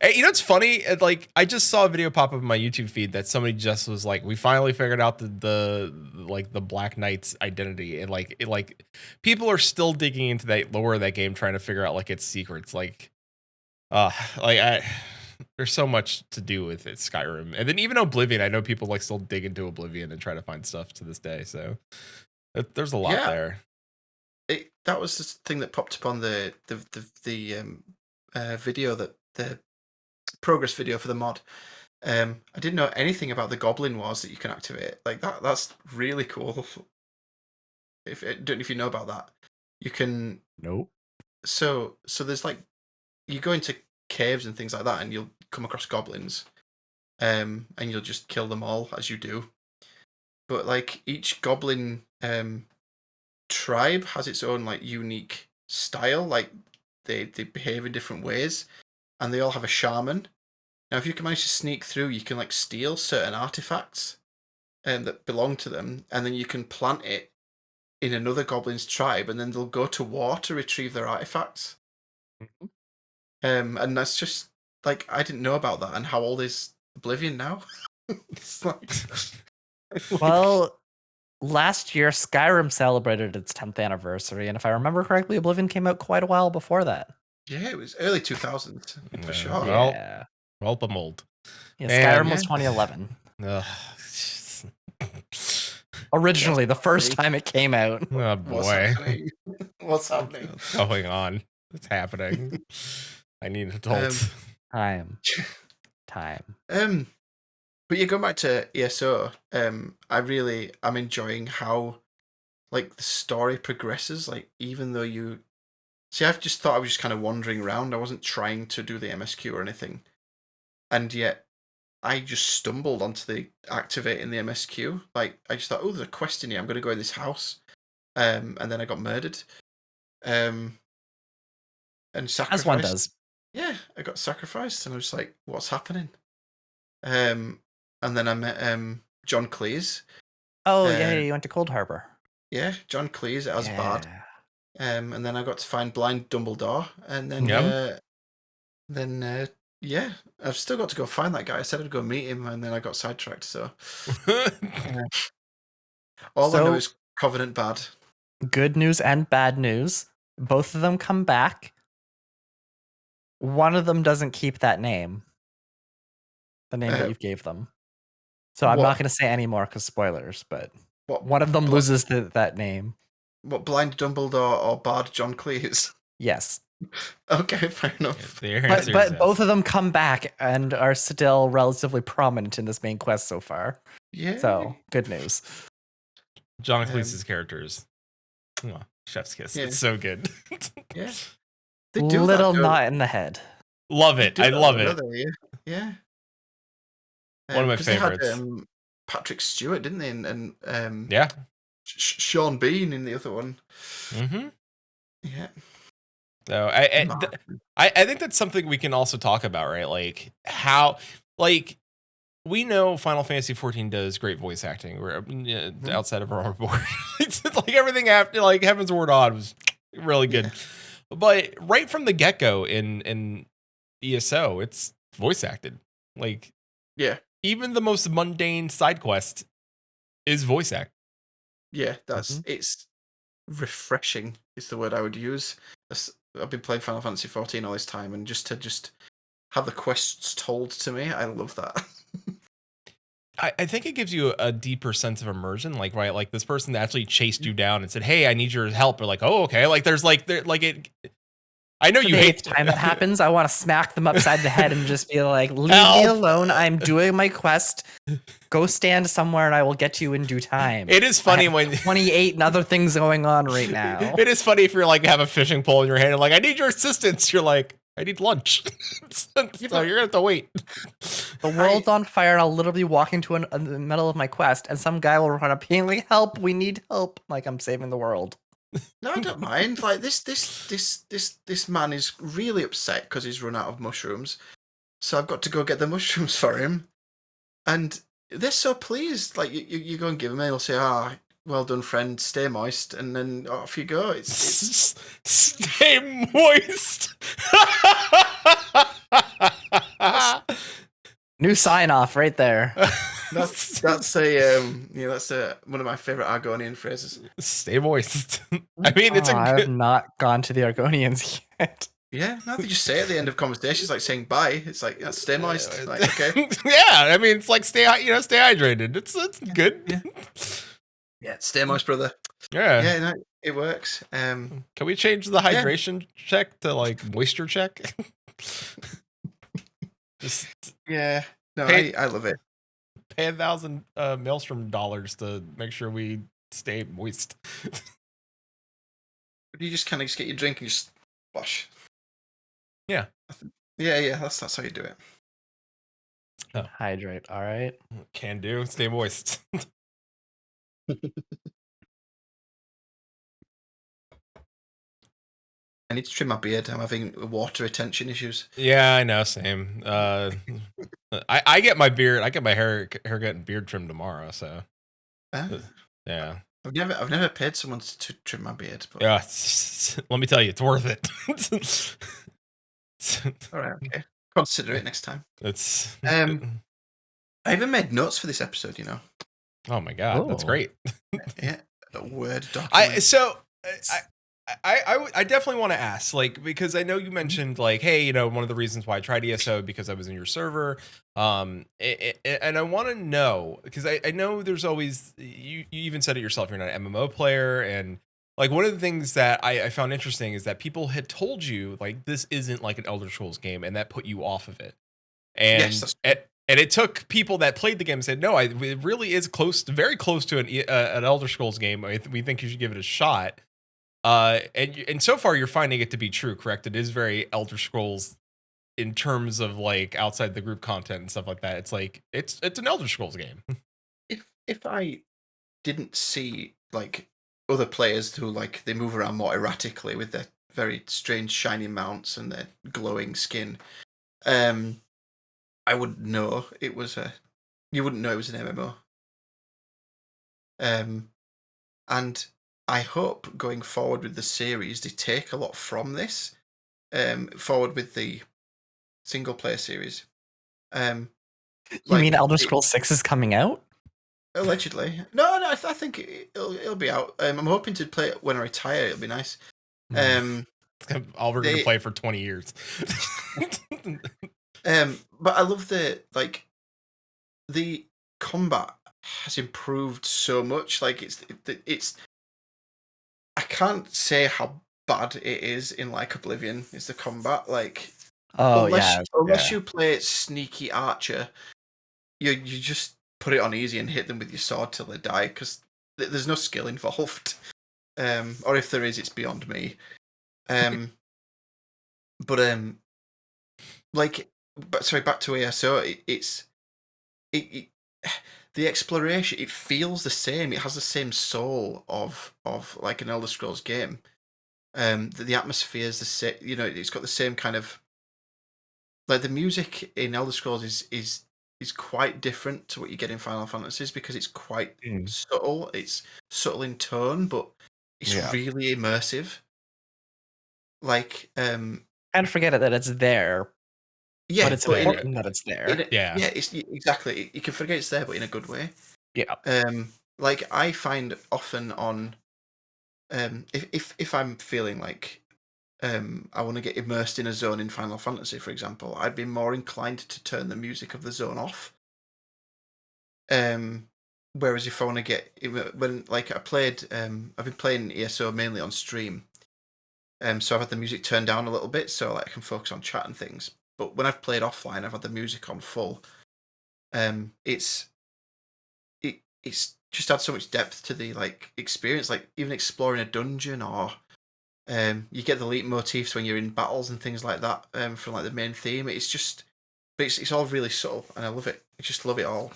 Hey, you know what's funny? Like, I just saw a video pop up in my YouTube feed that somebody just was like, we finally figured out the Black Knight's identity, and like people are still digging into that lore of that game, trying to figure out like its secrets. There's so much to do with it, Skyrim, and then even Oblivion. I know people like still dig into Oblivion and try to find stuff to this day. So there's a lot there. That was the thing that popped up on the video, that the progress video for the mod. I didn't know anything about the Goblin Wars that you can activate. Like that's really cool. Don't know if you know about that. You can. Nope. So there's like, you go into caves and things like that, and you'll come across goblins, and you'll just kill them all as you do. But like each goblin tribe has its own like unique style. Like they behave in different ways, and they all have a shaman. Now, if you can manage to sneak through, you can like steal certain artifacts that belong to them, and then you can plant it in another goblin's tribe, and then they'll go to war to retrieve their artifacts. And that's just like I didn't know about that. And how old is Oblivion now? It's like, Well, last year Skyrim celebrated its 10th anniversary, and if I remember correctly, Oblivion came out quite a while before that. yeah, it was early 2000s for sure. Well, Yeah. welp I'm old. Yeah, Man. Skyrim was 2011. Ugh. Originally, the first time it came out. Oh What's boy. happening? What's happening? What's going on? What's happening? I need adults. Time. But yeah, going back to ESO, I'm enjoying how like the story progresses. Like even though I've just thought I was just kind of wandering around. I wasn't trying to do the MSQ or anything, and yet I just stumbled onto the activating the MSQ. Like I just thought, oh, there's a quest in here. I'm going to go in this house, and then I got murdered, and sacrificed. As one does. Yeah, I got sacrificed, and I was like, what's happening? And then I met John Cleese. Oh, yeah, you went to Cold Harbor. Yeah, John Cleese as Bard. And then I got to find blind Dumbledore, and then yeah, I've still got to go find that guy. I said I'd go meet him, and then I got sidetracked. So all I know is Covenant bad. Good news and bad news. Both of them come back. One of them doesn't keep that name. The name that you gave them. So I'm not going to say any more because spoilers, but one of them loses that name. What, blind Dumbledore or Bard John Cleese? Yes. Okay, fair enough. But both of them come back and are still relatively prominent in this main quest so far. Yeah. So, good news. John Cleese's characters. Oh, chef's kiss. Yeah. It's so good. Yeah. They do Little that, knot in the head. Love it. I love it. Yeah. One of my favorites. They had, Patrick Stewart, didn't they? And yeah. Sean Bean in the other one. Mm-hmm. Yeah. So I think that's something we can also talk about, right? Like how, like we know Final Fantasy 14 does great voice acting. We're outside of our board. It's like everything after like Heaven's Word Odd was really good. Yeah. But right from the get-go in ESO, it's voice acted. Like even the most mundane side quest is voice act. Yeah, it's refreshing is the word I would use. I've been playing Final Fantasy 14 all this time, and just to have the quests told to me, I love that. I think it gives you a deeper sense of immersion. Like, right, like this person actually chased you down and said, "Hey, I need your help." Or like, "Oh, okay." Like, there's like it. I know you hate time that happens. I want to smack them upside the head and just be like, "Leave me alone. I'm doing my quest. Go stand somewhere, and I will get to you in due time." It is funny when 28 and other things going on right now. It is funny if you're like have a fishing pole in your hand and like, "I need your assistance." You're like, "I need lunch." So you're gonna have to wait. The world's on fire, and I'll literally walk into the middle of my quest, and some guy will run up being like, "Help! We need help!" Like I'm saving the world. No, I don't mind. Like this man is really upset because he's run out of mushrooms, so I've got to go get the mushrooms for him, and they're so pleased. Like you go and give them, and they'll say, "Ah, well done, friend. Stay moist," and then off you go. It's stay moist. New sign off right there. That's one of my favorite Argonian phrases. Stay moist. I mean, I have not gone to the Argonians yet. Yeah, no, they just say at the end of conversations, like saying bye. It's like stay moist. Like, okay. Yeah, I mean, it's like stay hydrated. It's good. Yeah, stay moist, brother. Yeah, no, it works. Can we change the hydration check to like moisture check? No, I love it. Pay 1,000 Maelstrom dollars to make sure we stay moist. You just kind of get your drink and just wash. Yeah, Yeah, that's how you do it. Oh. Hydrate. All right. Can do. Stay moist. I need to trim my beard. I'm having water retention issues. Yeah, I know. Same. I get my haircut and beard trimmed tomorrow. So yeah. I've never paid someone to trim my beard. But... Yeah. Let me tell you, it's worth it. All right. Okay. Consider it next time. It's. I even made notes for this episode. You know. Oh my god, that's great. Yeah. A Word document. I definitely want to ask, like, because I know you mentioned, like, hey, you know, one of the reasons why I tried ESO because I was in your server, and I want to know, because I know there's always, you even said it yourself, you're not an MMO player, and like one of the things that I found interesting is that people had told you like this isn't like an Elder Scrolls game, and that put you off of it, and Yes, and it took people that played the game and said, no, it really is very close to an Elder Scrolls game. We think you should give it a shot. And so far you're finding it to be true, correct? It is very Elder Scrolls in terms of like outside the group content and stuff like that. It's like it's an Elder Scrolls game. If I didn't see like other players who like they move around more erratically with their very strange shiny mounts and their glowing skin, I wouldn't know it was you wouldn't know it was an MMO. And I hope going forward with the series, they take a lot from this, forward with the single player series. You mean Elder Scrolls 6 is coming out? Allegedly. No, I think it'll be out. I'm hoping to play it when I retire. It'll be nice. All we're going to play for 20 years. But I love the combat has improved so much. Like it's I can't say how bad it is in like Oblivion. Is the combat like? Unless you play sneaky archer, you just put it on easy and hit them with your sword till they die because there's no skill involved. Or if there is, it's beyond me. Back to ESO. The exploration, it feels the same. It has the same soul of like an Elder Scrolls game. The atmosphere is the same. You know, it's got the same kind of like the music in Elder Scrolls is quite different to what you get in Final Fantasies because it's quite subtle. It's subtle in tone, but it's really immersive. Like, kind of forget it that it's there. Yeah, but it's important that it's there. It's exactly. You can forget it's there, but in a good way. Yeah. Like I find often on, if I'm feeling like, I want to get immersed in a zone in Final Fantasy, for example, I'd be more inclined to turn the music of the zone off. Whereas if I want to get when like I've been playing ESO mainly on stream, so I've had the music turned down a little bit so like I can focus on chat and things. But when I've played offline, I've had the music on full. It's just had so much depth to the like experience. Like even exploring a dungeon, or you get the leitmotifs when you're in battles and things like that from like the main theme. It's just, but it's all really subtle, and I love it. I just love it all.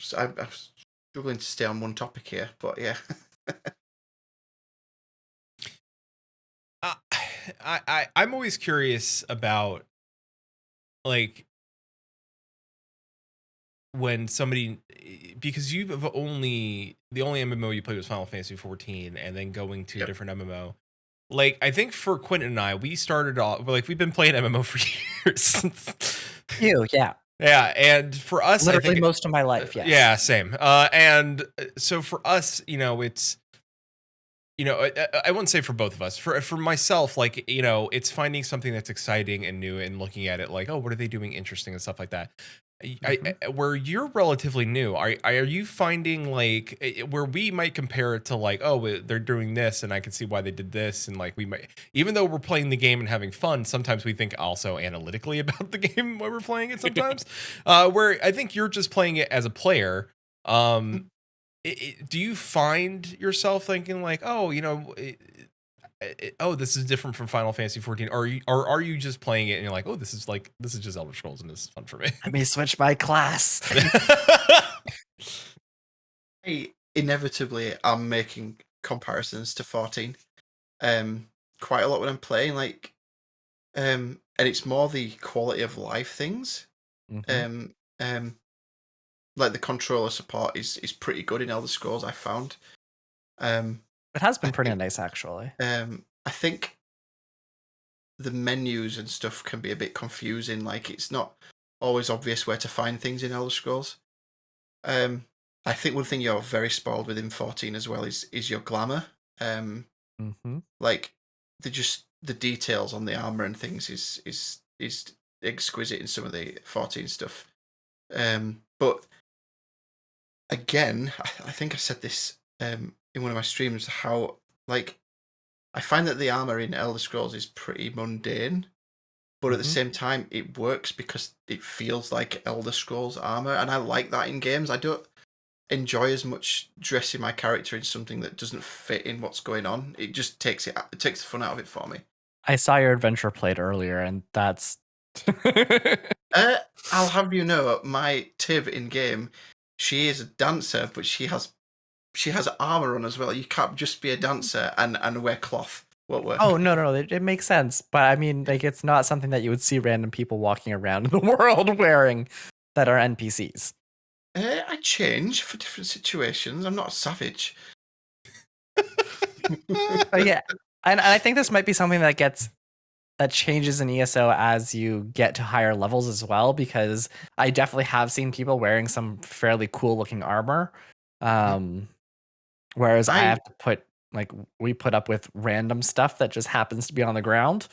So I'm struggling to stay on one topic here, but yeah. I'm always curious about like when somebody, because the only MMO you played was Final Fantasy 14 and then going to a different MMO. Like I think for Quentin and I, we started off like we've been playing MMO for years. Yeah, and for us, literally I think, most of my life. Yes. Yeah, same. And so for us, you know, it's, you know, I wouldn't say for both of us. For myself, like, you know, it's finding something that's exciting and new and looking at it like, oh, what are they doing interesting and stuff like that. Where you're relatively new, are you finding like where we might compare it to like, oh, they're doing this and I can see why they did this, and like we might, even though we're playing the game and having fun, sometimes we think also analytically about the game when we're playing it sometimes. Where I think you're just playing it as a player. Do you find yourself thinking like, oh, you know, this is different from Final Fantasy 14, or are you just playing it and you're like, oh, this is just Elder Scrolls and this is fun for me? Let me switch my class. Inevitably, I'm making comparisons to 14 quite a lot when I'm playing, like, and it's more the quality of life things. Mm-hmm. Like the controller support is pretty good in Elder Scrolls, I found. It has been pretty nice, actually. I think the menus and stuff can be a bit confusing. Like, it's not always obvious where to find things in Elder Scrolls. I think one thing you're very spoiled with in 14 as well is your glamour. Like, the details on the armor and things is exquisite in some of the 14 stuff. But again, I think I said this in one of my streams, how, like, I find that the armor in Elder Scrolls is pretty mundane, but at the same time it works because it feels like Elder Scrolls armor, and I like that in games. I don't enjoy as much dressing my character in something that doesn't fit in what's going on. It just takes the fun out of it for me. I saw your adventure played earlier, and that's I'll have you know, my Tib in game, she is a dancer, but she has armor on as well. You can't just be a dancer and wear cloth. What work? Oh, no, it makes sense. But I mean, like, it's not something that you would see random people walking around in the world wearing that are NPCs. I change for different situations. I'm not a savage. Yeah, and I think this might be something that changes in ESO as you get to higher levels as well, because I definitely have seen people wearing some fairly cool looking armor. Whereas I have to we put up with random stuff that just happens to be on the ground.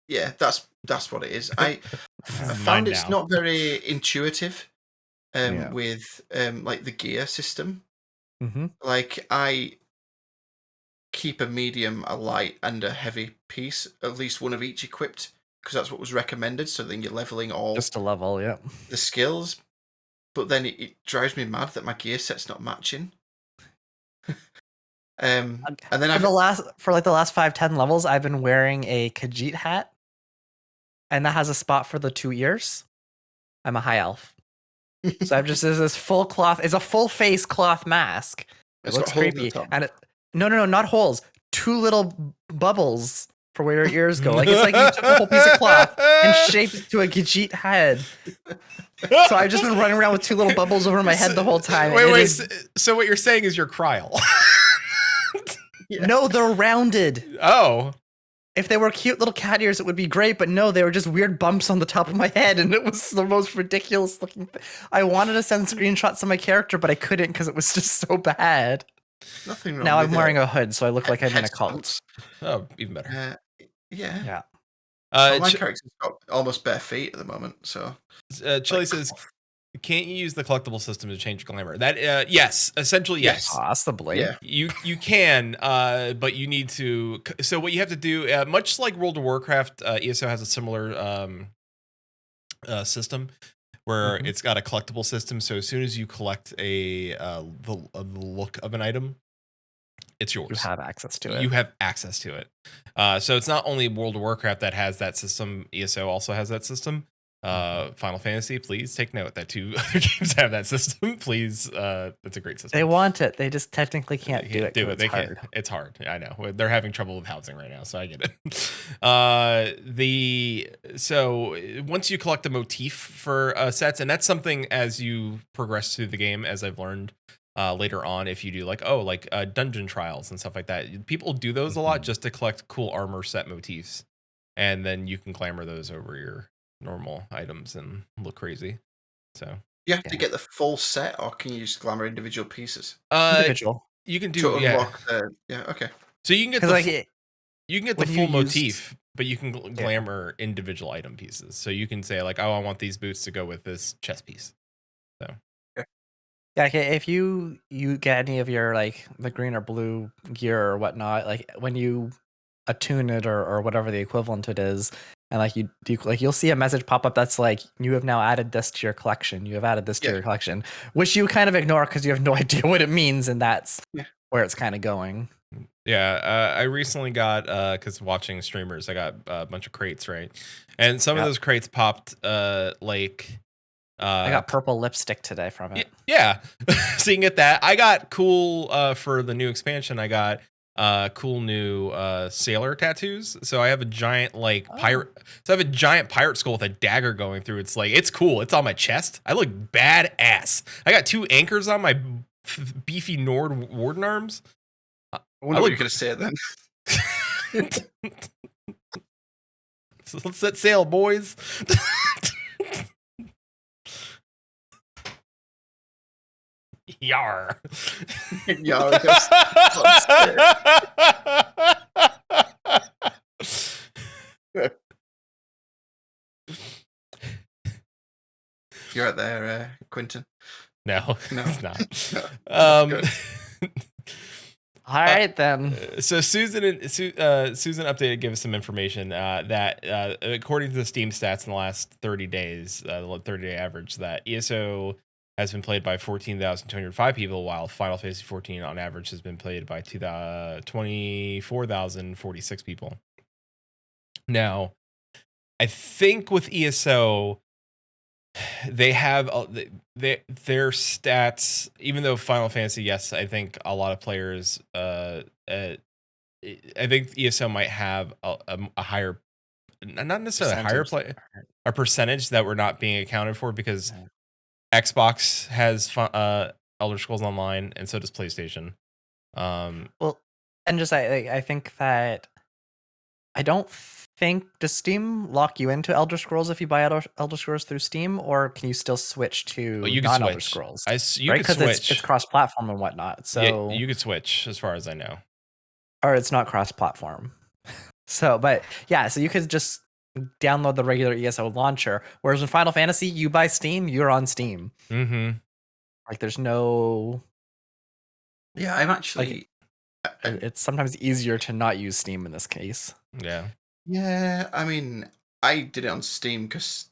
Yeah, that's what it is. I found it's not very intuitive with like the gear system. Like, I keep a medium, a light, and a heavy piece, at least one of each equipped, because that's what was recommended. So then you're leveling all just a level, yeah, the skills. But then it drives me mad that my gear set's not matching. And then for the last 5-10 levels, I've been wearing a Khajiit hat, and that has a spot for the 2 ears. I'm a high elf, so I've just this full cloth. It's a full face cloth mask. It looks creepy, and no, not holes. 2 little bubbles for where your ears go. Like, it's like you took a whole piece of cloth and shaped it to a Khajiit head. So I've just been running around with 2 little bubbles over my head the whole time. Wait. So what you're saying is you're Kryl? Yeah. No, they're rounded. Oh. If they were cute little cat ears, it would be great, but no, they were just weird bumps on the top of my head, and it was the most ridiculous looking thing. I wanted to send screenshots of my character, but I couldn't because it was just so bad. Nothing wrong. Now I'm wearing a hood, so I look like I'm in a cult. Oh, even better. Yeah. My character's got almost bare feet at the moment, so. Chili says, can't you use the collectible system to change glamour? That yes, essentially yes. Possibly. Yeah. You can, but you need to. So what you have to do, much like World of Warcraft, ESO has a similar system where it's got a collectible system. So as soon as you collect the look of an item, it's yours. You have access to it. You have access to it. So it's not only World of Warcraft that has that system. ESO also has that system. Final Fantasy, please take note that 2 other games have that system. Please, it's a great system. They want it. They just technically can't do it. They can't. It's hard. I know. They're having trouble with housing right now, so I get it. So once you collect a motif for sets, and that's something as you progress through the game, as I've learned later on, if you do dungeon trials and stuff like that, people do those a lot just to collect cool armor set motifs, and then you can glamour those over your normal items and look crazy. So you have to get the full set, or can you just glamour individual pieces? Individual. You can do okay. So you can get the full motif, but you can glamour individual item pieces. So you can say like, oh, I want these boots to go with this chest piece. So okay, if you get any of your like the green or blue gear or whatnot, like when you attune it or whatever the equivalent it is, and like you'll see a message pop up that's like, you have now added this to your collection. You have added this to your collection, which you kind of ignore because you have no idea what it means, and that's where it's kind of going. Yeah, I recently got because watching streamers, I got a bunch of crates, right? And some of those crates popped like I got purple lipstick today from it. Yeah. So you can get that. I got cool for the new expansion. I got cool new sailor tattoos. So I have a giant pirate. So I have a giant pirate skull with a dagger going through. It's like it's cool. It's on my chest. I look badass. I got 2 anchors on my beefy Nord warden arms. I wonder what you're gonna say then. So let's set sail, boys. Yar. Yar. You're right there, Quentin. No, No, it's not. No. All right then. So Susan updated give us some information that according to the Steam stats in the last 30 days, the 30-day average, that ESO has been played by 14,205 people, while Final Fantasy 14 on average has been played by 24,046 people. Now, I think with ESO, they have their stats, even though Final Fantasy, yes, I think a lot of players I think ESO might have a higher, not necessarily a higher a percentage that we're not being accounted for, because Xbox has Elder Scrolls Online, and so does PlayStation. Well, and just I think that I don't think, does Steam lock you into Elder Scrolls if you buy Elder Scrolls through Steam, or can you still switch to non-Elder Scrolls? You can switch. It's cross-platform and whatnot. So yeah, you could switch, as far as I know. Or it's not cross-platform. So, but yeah, so you could just download the regular ESO launcher. Whereas in Final Fantasy, you buy Steam, you're on Steam. Mm-hmm. Like there's no. Yeah, I'm actually. It's sometimes easier to not use Steam in this case. Yeah. Yeah, I mean, I did it on Steam because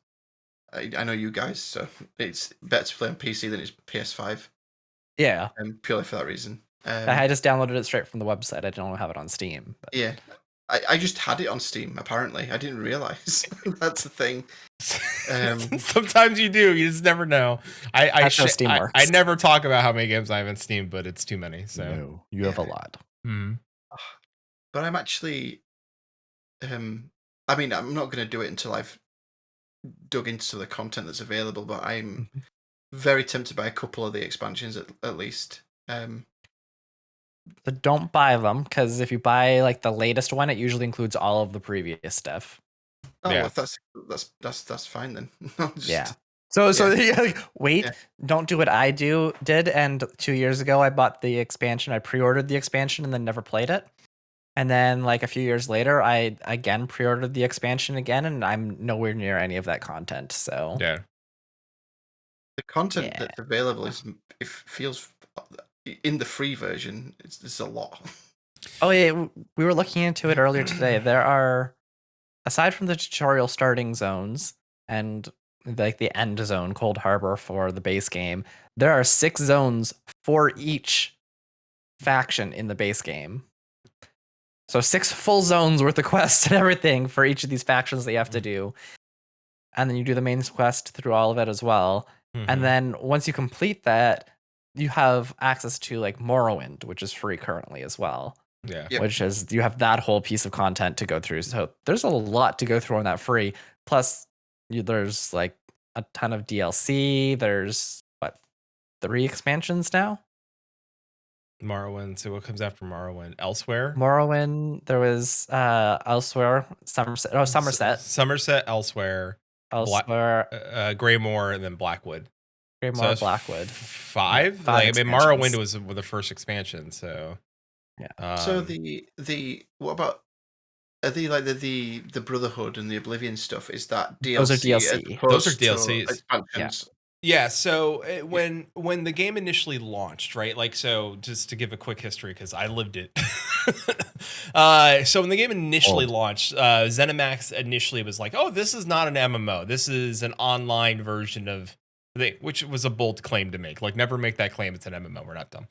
I know you guys, so it's better to play on PC than it's PS5. Yeah. And purely for that reason. I just downloaded it straight from the website. I don't have it on Steam. But. Yeah. I just had it on Steam, apparently. I didn't realize. That's the thing. Sometimes you do. You just never know. That's how Steam works. I never talk about how many games I have on Steam, but it's too many. So no, you have a lot. Mm-hmm. But I'm actually... I mean, I'm not going to do it until I've dug into the content that's available, but I'm very tempted by a couple of the expansions at least. So don't buy them, because if you buy like the latest one, it usually includes all of the previous stuff. Oh, yeah. Well, that's fine then. Yeah. So wait, don't do what I did. And 2 years ago, I bought the expansion. I pre-ordered the expansion and then never played it. And then like a few years later, I again pre-ordered the expansion again, and I'm nowhere near any of that content. So yeah, the content that's available it feels in the free version. It's a lot. Oh yeah, we were looking into it earlier today. There are, aside from the tutorial starting zones and like the end zone, Cold Harbor for the base game, there are 6 zones for each faction in the base game. So 6 full zones worth of quests and everything for each of these factions that you have to do. And then you do the main quest through all of it as well. Mm-hmm. And then once you complete that, you have access to like Morrowind, which is free currently as well. Yeah. Yep. Which is, you have that whole piece of content to go through. So there's a lot to go through on that free. Plus, there's like a ton of DLC. There's 3 expansions now? Morrowind. So what comes after Morrowind? Elsewhere? Morrowind. There was Elsewhere, Somerset. Oh, Somerset. Somerset, Elsewhere. Greymoor, and then Blackwood. Greymoor, Blackwood. 5? Like, I mean, Morrowind was the first expansion, so yeah. So the what about, are they like the Brotherhood and the Oblivion stuff? Is that DLC? Those are DLC. Those are DLCs. Expansions? Yeah, so when the game initially launched, right? Like, so just to give a quick history, because I lived it. So when the game initially launched, ZeniMax initially was like, oh, this is not an MMO. This is an online version of which was a bold claim to make. Like, never make that claim. It's an MMO. We're not dumb.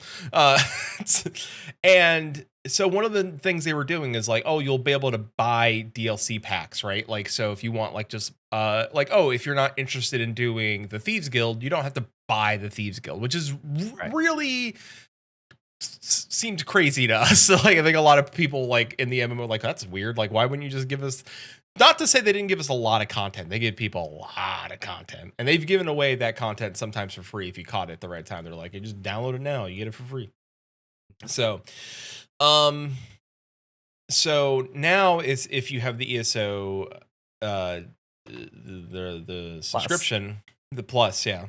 And so one of the things they were doing is like, oh, you'll be able to buy DLC packs, right? Like, so if you want like just like, oh, if you're not interested in doing the Thieves Guild, you don't have to buy the Thieves Guild, which is really seemed crazy to us. So like, I think a lot of people like in the MMO like, that's weird. Like, why wouldn't you just give us? Not to say they didn't give us a lot of content. They give people a lot of content, and they've given away that content sometimes for free if you caught it at the right time. They're like, hey, just download it now, you get it for free. So, so now is if you have the ESO, the subscription, the plus, yeah,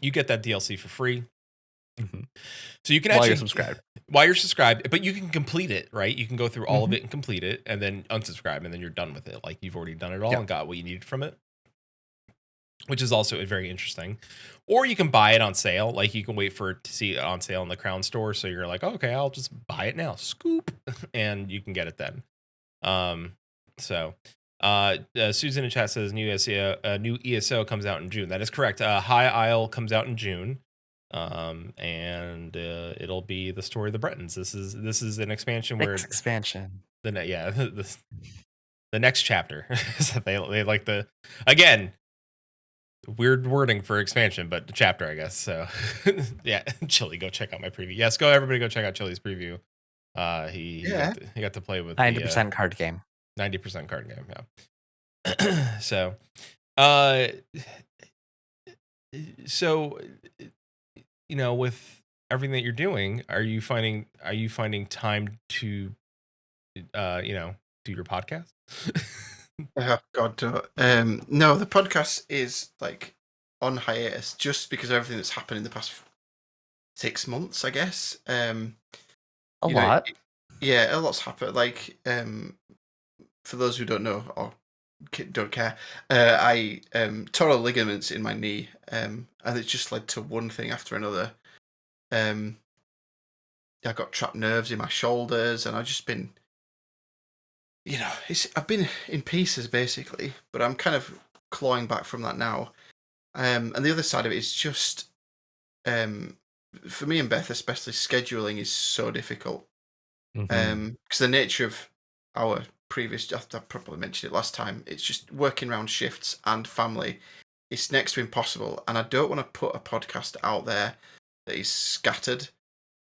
you get that DLC for free. So you can while actually you're subscribed. While you're subscribed, but you can complete it, right? You can go through all of it and complete it, and then unsubscribe, and then you're done with it. Like you've already done it all and got what you needed from it, which is also very interesting. Or you can buy it on sale. Like you can wait for it to see it on sale in the Crown Store. So you're like, oh, okay, I'll just buy it now, scoop, and you can get it then. Susan in chat says new ESO comes out in June. That is correct. High Isle comes out in June. And it'll be the story of the Bretons. This is an expansion where the next chapter. they like the, again, weird wording for expansion, but the chapter, I guess. So yeah, Chili, go check out my preview. Yes, everybody go check out Chili's preview. He got to play with 90% card game. 90% card game, yeah. So you know, with everything that you're doing, are you finding time to you know, do your podcast? Oh God, no, the podcast is like on hiatus just because of everything that's happened in the past 6 months, I guess. A lot. A lot's happened. Like, for those who don't know or don't care, I tore ligaments in my knee, and it just led to one thing after another. I got trapped nerves in my shoulders, and I've just been, you know, I've been in pieces basically, but I'm kind of clawing back from that now. And the other side of it is just, for me and Beth especially, scheduling is so difficult. Because the nature of our previous, I probably mentioned it last time, it's just working around shifts and family. It's next to impossible, and I don't want to put a podcast out there that is scattered.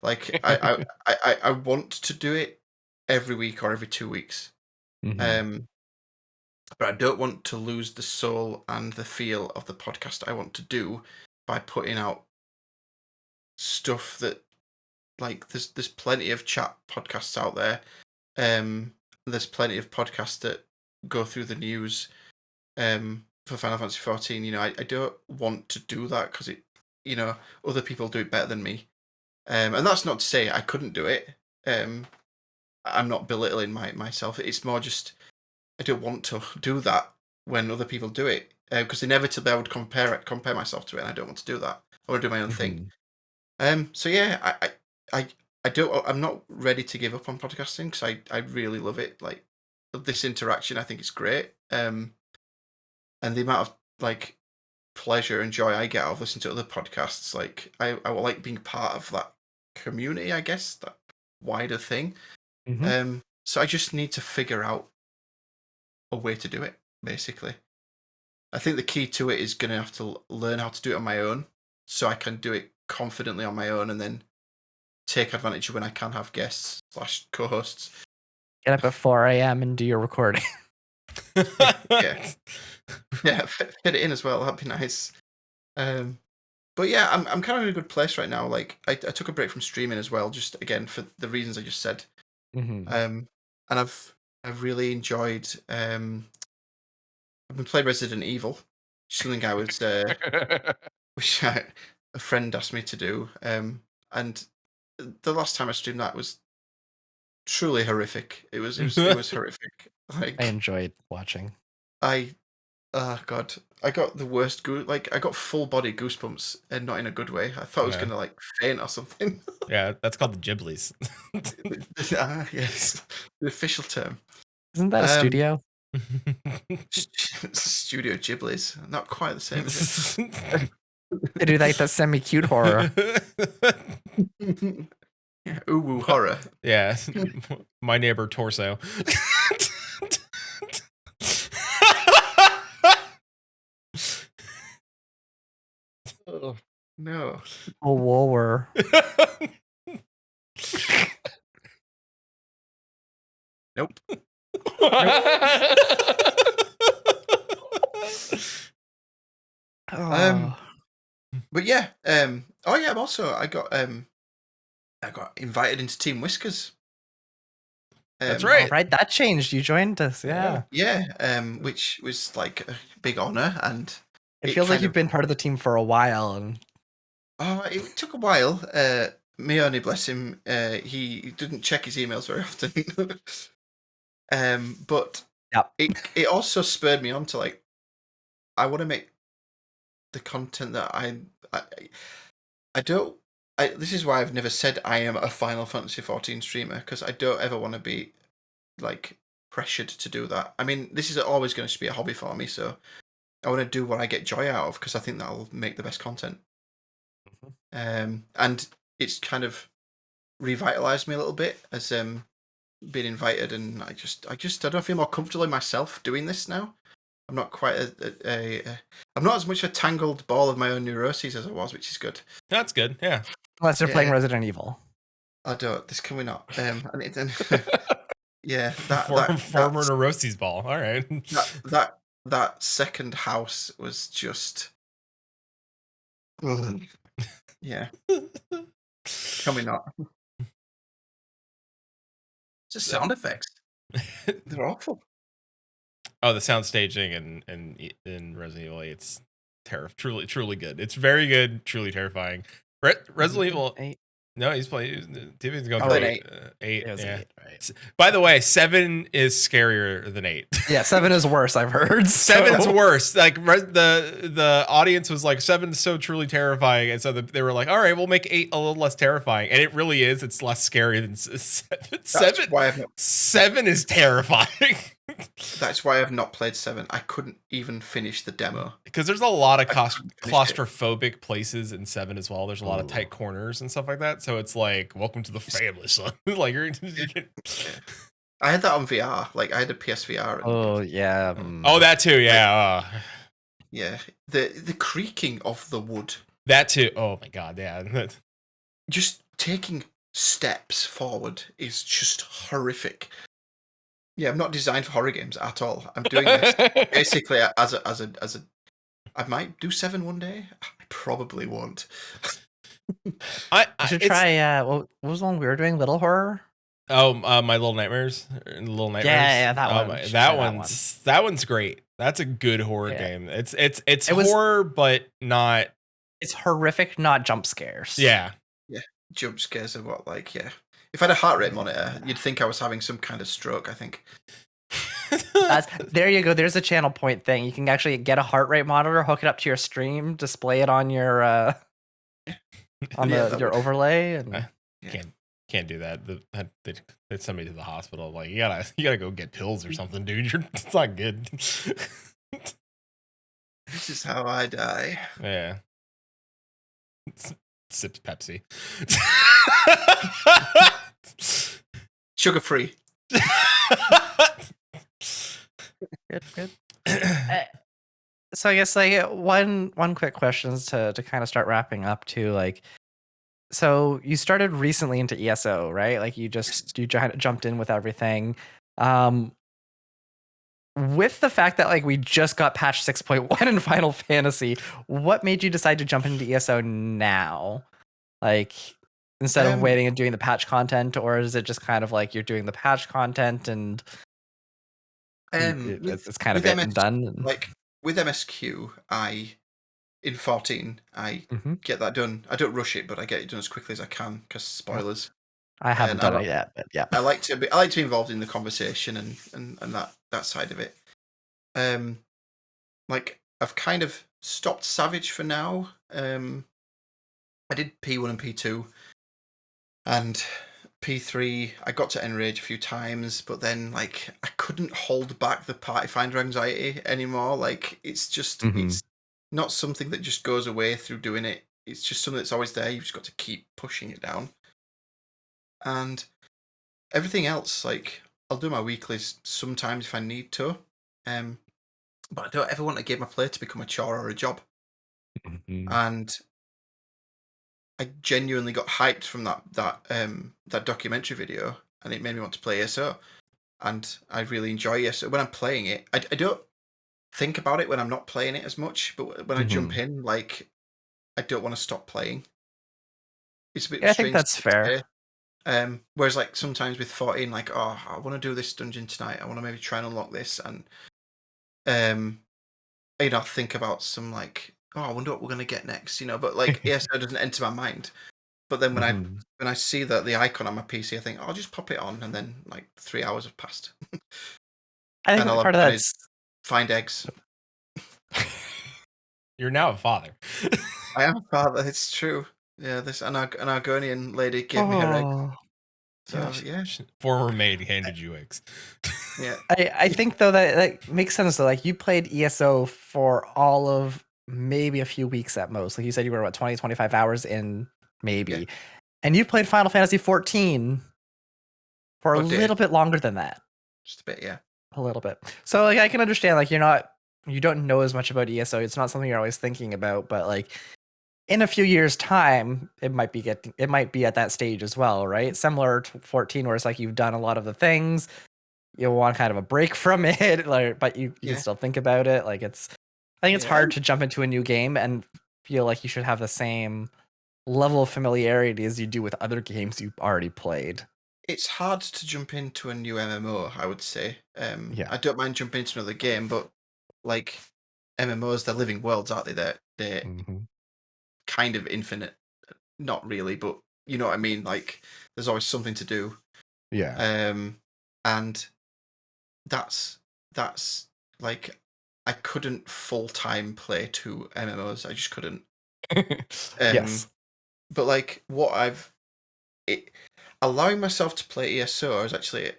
Like I want to do it every week or every 2 weeks. But I don't want to lose the soul and the feel of the podcast I want to do by putting out stuff that, like, there's plenty of chat podcasts out there. There's plenty of podcasts that go through the news for Final Fantasy 14. You know, I don't want to do that because it, you know, other people do it better than me. And that's not to say I couldn't do it. I'm not belittling myself. It's more just I don't want to do that when other people do it, because inevitably I would compare myself to it, and I don't want to do that. I want to do my own thing. So yeah, I'm not ready to give up on podcasting because I really love it. Like, this interaction, I think it's great. And the amount of like pleasure and joy I get out of listening to other podcasts, like I like being part of that community, I guess, that wider thing. So I just need to figure out a way to do it, basically. I think the key to it is going to have to learn how to do it on my own, so I can do it confidently on my own, and then take advantage of when I can have guests / co-hosts. Get up at 4 a.m. and do your recording. Yeah, fit it in as well. That'd be nice. But yeah, I'm kind of in a good place right now. Like, I took a break from streaming as well, just again for the reasons I just said. And I've really enjoyed. I've been playing Resident Evil, something I was which a friend asked me to do. And the last time I streamed that was truly horrific. It was horrific. Like, I enjoyed watching. Oh God, I got the worst I got full body goosebumps, and not in a good way. I thought I was gonna like faint or something. Yeah, that's called the Ghiblies. Yes, the official term. Isn't that a studio? Studio Ghiblies, not quite the same. Is it? They do like the semi-cute horror. Yeah, ooh, horror. Yeah, my neighbor torso. Oh, no. Oh, war. Nope. Oh. But yeah, oh yeah, I got invited into Team Whiskers. That's All right. right, that changed. You joined us. Yeah. Yeah, which was like a big honor, and It feels like you've been part of the team for a while, and it took a while. Meoni, bless him, he didn't check his emails very often. But Yep. it also spurred me on to like, I want to make the content that I don't. This is why I've never said I am a Final Fantasy 14 streamer, because I don't ever want to be like pressured to do that. I mean, this is always going to be a hobby for me, so I want to do what I get joy out of, because I think that'll make the best content. And it's kind of revitalized me a little bit as being invited, and I don't feel more comfortable in myself doing this now. I'm not quite I'm not as much a tangled ball of my own neuroses as I was, which is good. That's good. Yeah. unless you're playing Resident Evil. I don't. This can we not? Yeah, former neuroses ball. All right. That second house was just. Yeah. Can we not? Just sound effects. They're awful. Oh, the sound staging in Resident Evil 8, it's truly good. It's very good, truly terrifying. Resident Evil 8. No, he's playing. Tibiant's going Oh, for wait, 8. It was Yeah. 8, right? By the way, 7 is scarier than 8. Yeah, 7 is worse, I've heard. 7's so- worse. Like the audience was like, 7 is so truly terrifying, and so they were like, all right, we'll make 8 a little less terrifying, and it really is. It's less scary than 7. Seven is terrifying. That's why I've not played 7. I couldn't even finish the demo. Because there's a lot of claustrophobic places in 7 as well. There's a lot of tight corners and stuff like that. So it's like, welcome to the family, son. Like I had that on VR. Like I had a PSVR. Oh yeah. Oh, that too. Yeah. Yeah. The creaking of the wood. That too. Oh my god. Yeah. Just taking steps forward is just horrific. Yeah, I'm not designed for horror games at all. I'm doing this basically as a. I might do 7 one day. I probably won't. I should try. What was the one we were doing? Little Horror. Oh, My Little Nightmares. Little Nightmares. Yeah, that one. That one's great. That's a good horror game. It's horror, but not. It's horrific, not jump scares. Yeah. Yeah, jump scares are what like yeah. If I had a heart rate monitor, you'd think I was having some kind of stroke, I think. There you go. There's a channel point thing. You can actually get a heart rate monitor, hook it up to your stream, display it on your your overlay, and can't do that. They send me to the hospital. Like you gotta go get pills or something, dude. It's not good. This is how I die. Yeah. Sips Pepsi. Sugar free. Good. So I guess like one quick questions to kind of start wrapping up to like. So you started recently into ESO, right? Like you jumped in with everything. With the fact that like we just got patch 6.1 in Final Fantasy, what made you decide to jump into ESO now? Like instead of waiting and doing the patch content, or is it just kind of like you're doing the patch content and it's kind of it and done? Like with MSQ, in 14, I get that done. I don't rush it, but I get it done as quickly as I can because spoilers. I haven't done it yet, but yeah. I like to be involved in the conversation and that side of it. Like I've kind of stopped Savage for now. I did P1 and P2, and P3 I got to Enrage a few times, but then like I couldn't hold back the party finder anxiety anymore. Like it's just not something that just goes away through doing it. It's just something that's always there. You've just got to keep pushing it down. And everything else, like, I'll do my weeklies sometimes if I need to. But I don't ever want a game I play to become a chore or a job. Mhm. And I genuinely got hyped from that documentary video, and it made me want to play ESO. And I really enjoy ESO. When I'm playing it, I don't think about it when I'm not playing it as much, but when I jump in, like, I don't want to stop playing. It's a bit Yeah, I think strange that's to fair. say. Whereas, like, sometimes with 14, like, oh, I want to do this dungeon tonight. I want to maybe try and unlock this, and I'll think about some, like, oh, I wonder what we're gonna get next, But like ESO doesn't enter my mind. But then when I see the icon on my PC, I think, I'll just pop it on, and then like 3 hours have passed, I think and all I've part of done is that's find eggs. You're now a father. I am a father. It's true. Yeah, this an Argonian lady gave me her egg. So yeah, Former maid handed you eggs. yeah. I think though that makes sense though. Like you played ESO for all of maybe a few weeks at most. Like you said you were what 20, 25 hours in maybe. Yeah. And you played Final Fantasy 14 for a little bit longer than that. Just a bit, yeah. A little bit. So like I can understand like you don't know as much about ESO. It's not something you're always thinking about, but like in a few years' time, it might be at that stage as well, right? Similar to 14, where it's like you've done a lot of the things, you want kind of a break from it, like, but you can still think about it. Like I think it's hard to jump into a new game and feel like you should have the same level of familiarity as you do with other games you've already played. It's hard to jump into a new MMO, I would say. Yeah. I don't mind jumping into another game, but like MMOs, they're living worlds, aren't they? They're kind of infinite. Not really, but you know what I mean? Like there's always something to do. Yeah. And that's like I couldn't full time play 2 MMOs. I just couldn't. Yes. But like allowing myself to play ESO is actually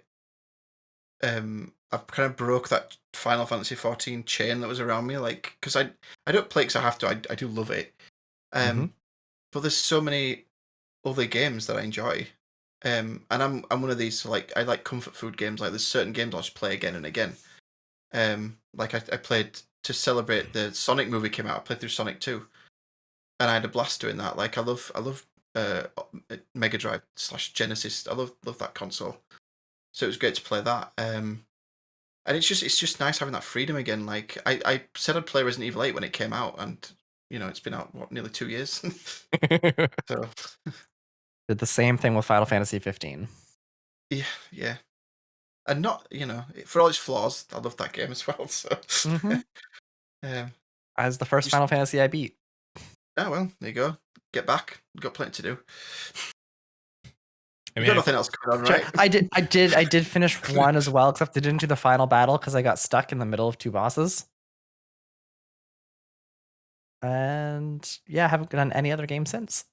I've kind of broke that Final Fantasy 14 chain that was around me, like because I don't play because I have to. I do love it. But there's so many other games that I enjoy. And I'm one of these, so like I like comfort food games. Like there's certain games I'll just play again and again. Like I played to celebrate the Sonic movie came out. I played through Sonic 2, and I had a blast doing that. Like I love Mega Drive / Genesis. I love that console. So it was great to play that. And it's just nice having that freedom again. Like I said I'd play Resident Evil 8 when it came out, and it's been out nearly 2 years. So Did the same thing with Final Fantasy 15. yeah. And not, for all its flaws, I love that game as well. So, as the first Final Fantasy I beat. Oh well, there you go. Get back. We've got plenty to do. I mean, got nothing else going on, right? I did finish one as well, except I didn't do the final battle because I got stuck in the middle of 2 bosses. And yeah, I haven't done any other game since.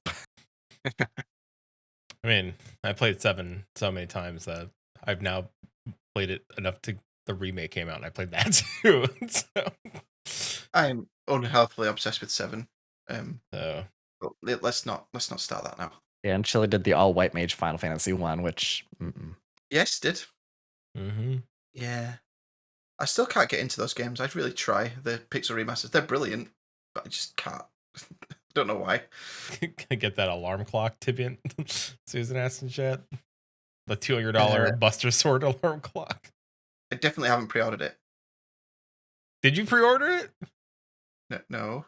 I mean, I played 7 so many times that I've now played it enough to the remake came out and I played that too. So. I'm unhealthily obsessed with 7. So but let's not start that now. Yeah, and Chili did the all white mage Final Fantasy 1, which Yes, did. Mm-hmm. Yeah. I still can't get into those games. I'd really try. The pixel remasters, they're brilliant, but I just can't. Don't know why. Can I get that alarm clock, Tibiant? Susan asked in chat. The $200 Buster Sword alarm clock. I definitely haven't pre-ordered it. Did you pre-order it? No.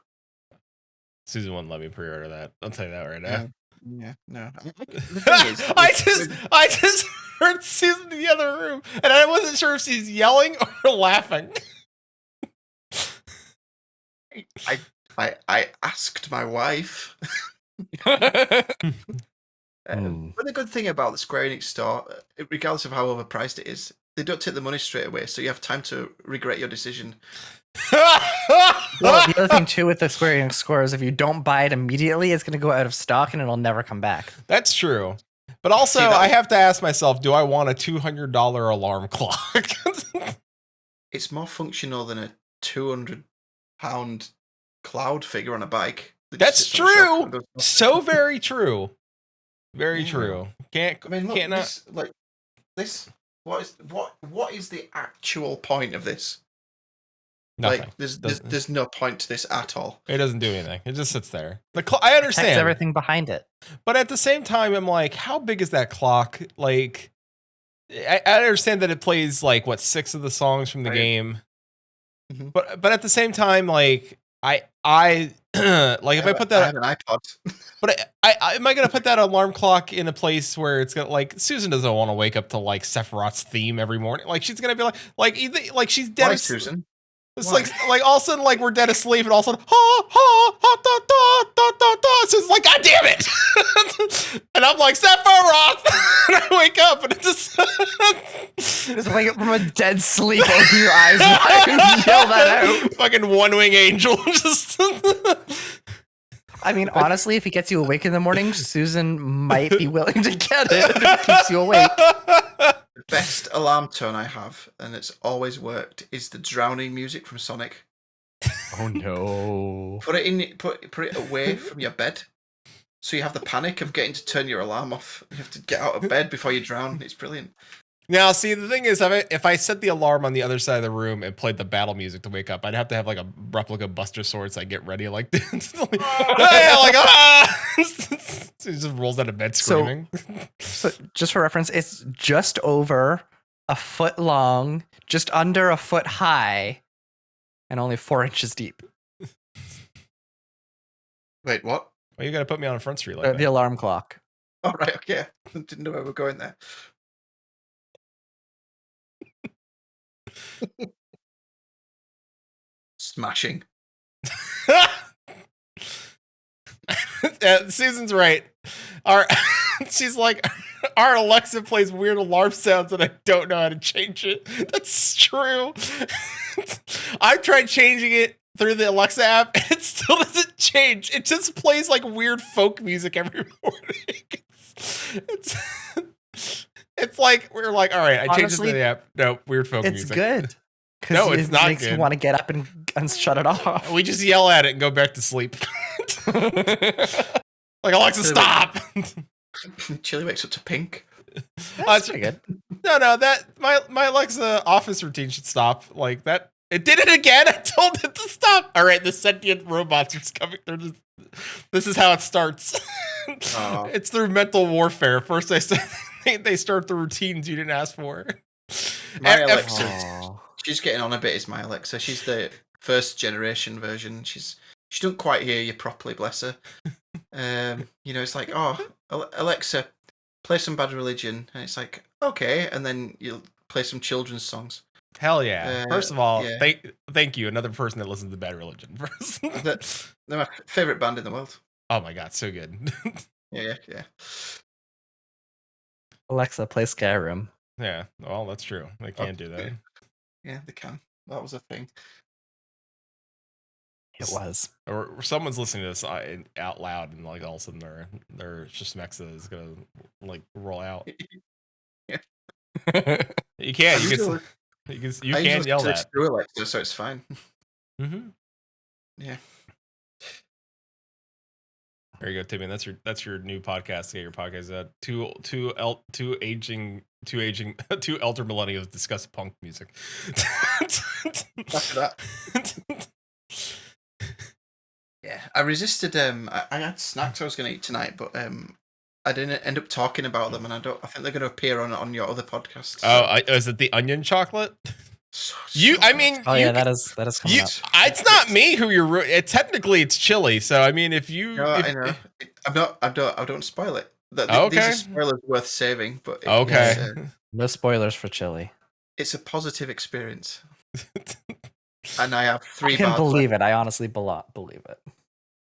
Susan wouldn't let me pre-order that. I'll tell you that right now. Yeah, no. The thing is, I just heard Susan in the other room, and I wasn't sure if she's yelling or laughing. I asked my wife. But the good thing about the Square Enix store, regardless of how overpriced it is, they don't take the money straight away, so you have time to regret your decision. Well, the other thing too with the Square Enix score is if you don't buy it immediately, it's going to go out of stock and it'll never come back. That's true. But also, I have to ask myself, do I want a $200 alarm clock? It's more functional than a £200 cloud figure on a bike. That's true. So very true. Very true. Can't. I mean, look, can't this, like this. What is the actual point of this? Nothing. Like, there's no point to this at all. It doesn't do anything. It just sits there. I understand Protects everything behind it. But at the same time, I'm like, how big is that clock? Like, I understand that it plays like 6 of the songs from the game, but at the same time, like I like if I put that, I have an iPod. But I am I gonna put that alarm clock in a place where it's gonna like Susan doesn't want to wake up to like Sephiroth's theme every morning. Like she's gonna be like she's dead. Why, Susan? It's like all of a sudden like we're dead asleep and all of a sudden so it's like God damn it and I'm like Sephiroth and I wake up and it just wake up from a dead sleep, open your eyes wide and yell that out. Fucking one-wing angel just I mean, honestly, if he gets you awake in the morning, Susan might be willing to get it if it keeps you awake. The best alarm tone I have, and it's always worked, is the drowning music from Sonic. Oh no! Put it away from your bed, so you have the panic of getting to turn your alarm off. You have to get out of bed before you drown. It's brilliant. Now, see, the thing is, if I set the alarm on the other side of the room and played the battle music to wake up, I'd have to have like a replica Buster Sword so I get ready like this. So he just rolls out of bed screaming. So just for reference, it's just over a foot long, just under a foot high, and only 4 inches deep. Wait, what? Well, you got to put me on a front street like that. The alarm clock. Oh, right, okay. I didn't know where we're going there. Smashing. Susan's right. She's like, our Alexa plays weird alarm sounds and I don't know how to change it. That's true. I tried changing it through the Alexa app and it still doesn't change. It just plays like weird folk music every morning. It's like, we're like, all right, I changed it to the app. No, weird folk music. It's good. No, it's not makes good. You want to get up and shut it off. We just yell at it and go back to sleep. Like, Alexa, stop! Chili wakes up to pink. That's pretty good. No, that my Alexa office routine should stop. Like that, it did it again. I told it to stop. All right, the sentient robots are coming through. This is how it starts. It's through mental warfare. First, they start the routines you didn't ask for. My Alexa, she's getting on a bit. Is my Alexa? She's the first generation version. She doesn't quite hear you properly, bless her. It's like, oh, Alexa, play some Bad Religion, and it's like, okay, and then you'll play some children's songs. Hell yeah! First of all, thank you, another person that listens to Bad Religion. They're my favorite band in the world. Oh my god, so good. Yeah. Alexa, play Skyrim. Yeah, well, that's true. They can do that. Yeah, they can. That was a thing. It was. Or someone's listening to this out loud, and like all of a sudden their Shishmexa is gonna like roll out. Yeah. You can yell that through Alexa, so it's fine. Mm-hmm. Yeah. There you go, Timmy. That's your new podcast. Get your podcast out. Two elder millennials discuss punk music. After that. Yeah, I resisted. I had snacks I was going to eat tonight, but I didn't end up talking about them, and I think they're going to appear on your other podcasts. Oh, is it the onion chocolate? That is coming up. It's not me who you're. Technically, it's chili. So I mean, if you, I know. I don't spoil it. Okay. These are spoilers worth saving, but okay. No spoilers for chili. It's a positive experience. And I have 3 bars. I can believe it. I honestly believe it.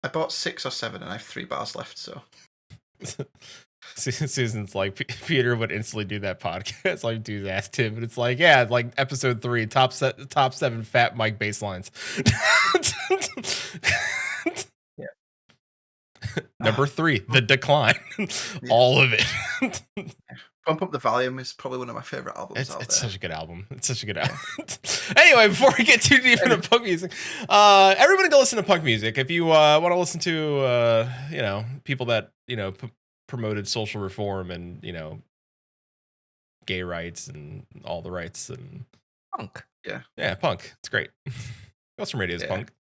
I bought 6 or 7, and I have 3 bars left. So Susan's like, Peter would instantly do that podcast. Like, do that, Tim. But it's like, yeah, like episode 3, top 7 fat Mike bass lines. Yeah. Number 3, the decline. All of it. Bump Up the Volume is probably one of my favorite albums. It's such a good album. It's such a good album. Anyway, before we get too deep into punk music, everybody go listen to punk music. If you want to listen to, people that, promoted social reform and, gay rights and all the rights and punk. Yeah, punk. It's great. Maelstrom Radio is punk.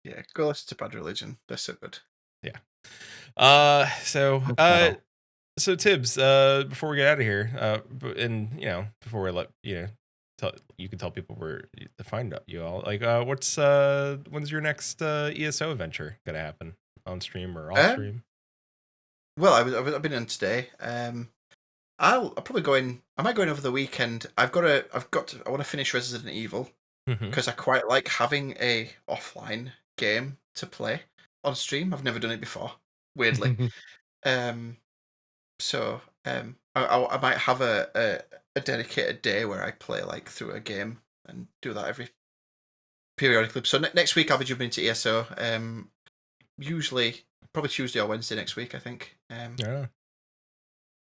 Yeah, go listen to Bad Religion. They're so good. Yeah. So Tibbs, before we get out of here, before we let you can tell people where to find you all. Like, when's your next ESO adventure gonna happen on stream or off stream? Well, I've been in today. I'll probably go in. I might go in over the weekend. I want to finish Resident Evil because I quite like having a offline game to play on stream. I've never done it before, weirdly. So I might have a dedicated day where I play like through a game and do that every periodically. So next week I'll be jumping into ESO. Usually probably Tuesday or Wednesday next week, I think. Yeah.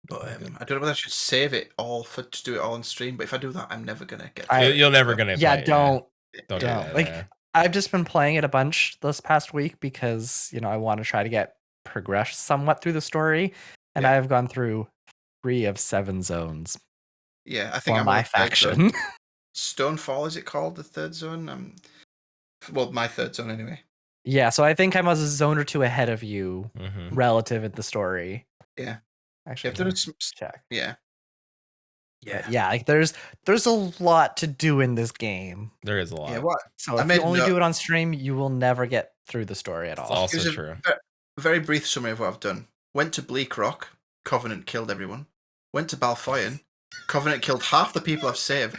But I don't know whether I should save it all to do it all on stream. But if I do that, I'm never gonna get. You're never gonna. Yeah, play it, don't. Do that, like I've just been playing it a bunch this past week because I want to try to get progress somewhat through the story, and I've gone through 3 of 7 zones. Yeah, I think I'm my faction. Stonefall, is it called the third zone? Well, my third zone anyway. Yeah, so I think I'm a zone or 2 ahead of you relative in the story. Yeah. Actually, check. Yeah. Yeah, like there's a lot to do in this game. There is a lot. Yeah, what? So if you only do it on stream, you will never get through the story at all. It's also true. A very brief summary of what I've done. Went to Bleak Rock, Covenant killed everyone. Went to Balfoyan, Covenant killed half the people I've saved.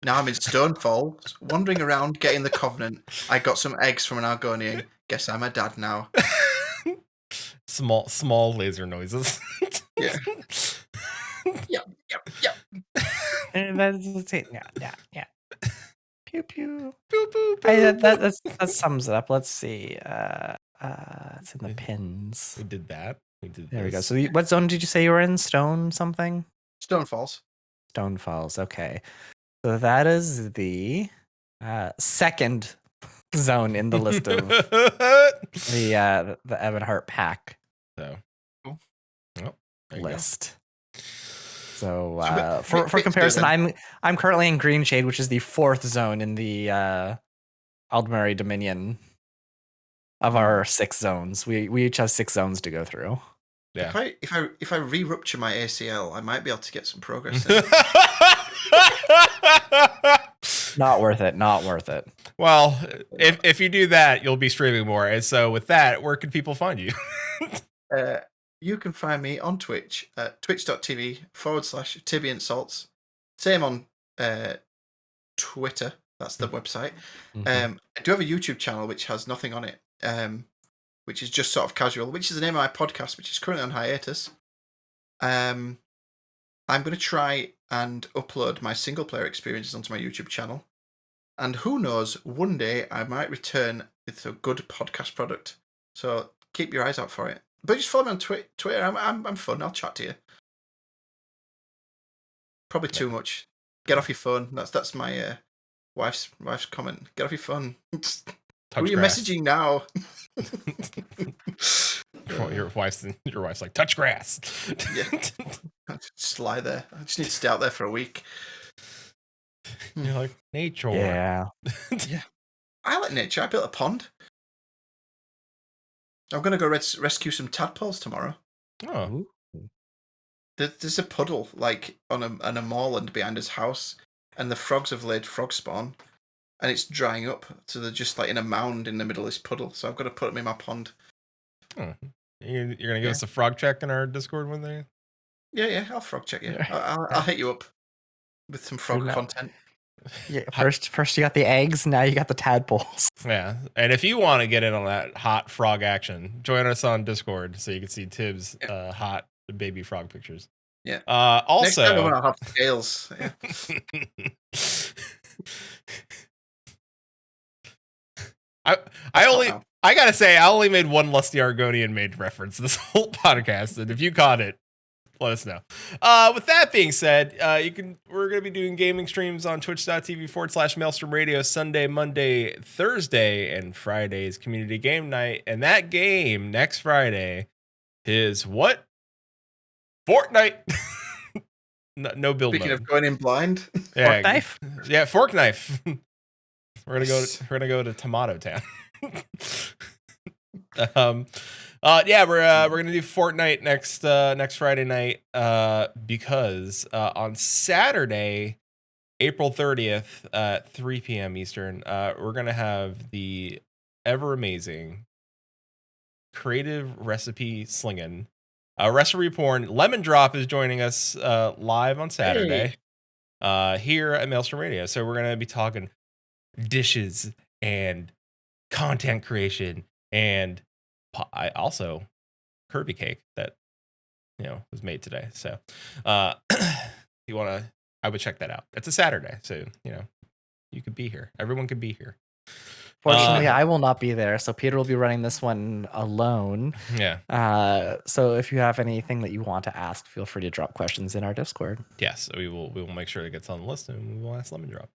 Now I'm in Stonefall, wandering around getting the Covenant. I got some eggs from an Argonian. Guess I'm a dad now. Small laser noises. Yeah. Yep. Yeah. Pew pew. Pew pew. That sums it up. Let's see. It's in the pins. We did that. There we go. So what zone did you say you were in? Stone something? Stonefalls. Stonefalls. Okay. So that is the second zone in the list of the Evan Hart pack. So list. So for comparison, I'm currently in Green Shade, which is the 4th zone in the Aldmeri Dominion of our 6 zones. We each have 6 zones to go through. Yeah. If I re-rupture my ACL, I might be able to get some progress in. Not worth it. Well, if you do that, you'll be streaming more. And so with that, where can people find you? You can find me on Twitch at twitch.tv/Tibiant Saltz. Same on Twitter. That's the website. I do have a YouTube channel which has nothing on it, which is just sort of casual, which is the name of my podcast, which is currently on hiatus. I'm going to try and upload my single player experiences onto my YouTube channel. And who knows, one day I might return with a good podcast product. So keep your eyes out for it. But just follow me on Twitter. I'm fun. I'll chat to you. Probably too much. Get off your phone. That's my wife's comment. Get off your phone. Who are you messaging now? Your wife's like, touch grass. Yeah. Just lie there. I just need to stay out there for a week. You're like, nature. Yeah. Yeah. I like nature. I built a pond. I'm going to go rescue some tadpoles tomorrow. Oh. There's a puddle like on a moorland behind his house, and the frogs have laid frog spawn, and it's drying up, so they're just like in a mound in the middle of this puddle. So I've got to put them in my pond. Oh. You're gonna give us a frog check in our Discord one day? Yeah, I'll frog check you. I'll hit you up with some frog content. Yeah, first you got the eggs, now you got the tadpoles. Yeah, and if you want to get in on that hot frog action, join us on Discord so you can see Tibbs' hot baby frog pictures. Yeah. Also, next time I'll have scales. Yeah. I gotta say, I only made one Lusty Argonian made reference this whole podcast, and if you caught it, let us know. With that being said, we're going to be doing gaming streams on twitch.tv/Maelstrom Radio Sunday, Monday, Thursday, and Friday's community game night. And that game next Friday is what? Fortnite. No build Speaking mode. of going in blind, Yeah, Fork knife. Yeah, fork knife. We're gonna go to Tomato Town. Yeah, we're gonna do Fortnite next Friday night. Because on Saturday, April 30th at 3 p.m. Eastern, we're gonna have the ever amazing creative recipe slinging. Recipe porn. Lemon Drop is joining us live on Saturday here at Maelstrom Radio. So we're gonna be talking dishes and content creation and also Kirby cake that was made today. So you wanna, I would check that out. It's a Saturday, so you could be here. Everyone could be here. Fortunately, I will not be there, so Peter will be running this one alone. Yeah. So if you have anything that you want to ask, feel free to drop questions in our Discord. Yes, we will make sure it gets on the list, and we will ask Lemon Drop.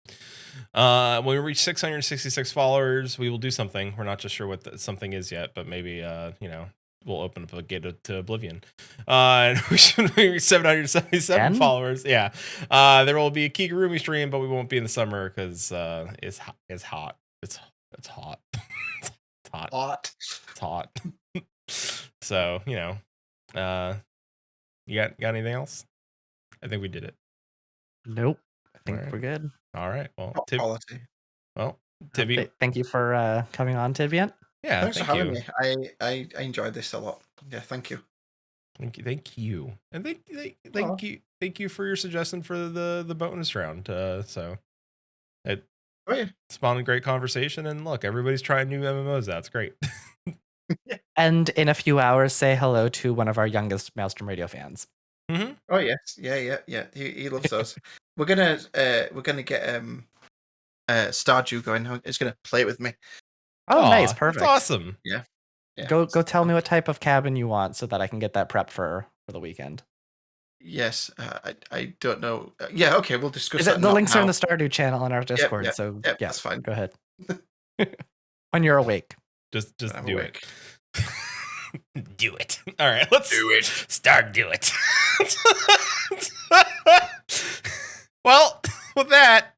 When we reach 666 followers, we will do something. We're not just sure what something is yet, but maybe we'll open up a gate to Oblivion. And we should reach 777 followers. Yeah. There will be a Kigurumi stream, but we won't be in the summer because it's hot. It's hot. It's hot. It's hot. It's hot. So, you got anything else? I think we did it. Nope. I think Right. we're good. All right. Well, Tibi, thank you for coming on, Tibiant. Yeah, thanks for having me. I enjoyed this a lot. Yeah, thank you. Thank you. And thank you for your suggestion for the bonus round. So it spawned a great conversation, and look, everybody's trying new MMOs. That's great. And in a few hours, say hello to one of our youngest Maelstrom Radio fans. Mm-hmm. Oh yes, yeah. He loves those. We're gonna get Stardew going. He's gonna play it with me. Oh, nice, perfect. That's awesome. Yeah. Go tell me what type of cabin you want so that I can get that prep for the weekend. Yes, I don't know. Yeah, okay, we'll discuss that. The links are in the Stardew channel on our Discord. Yep, so yeah, yeah, that's fine. Go ahead. When you're awake. Just do it. Do it. All right, let's do it. Do it. Well, with that,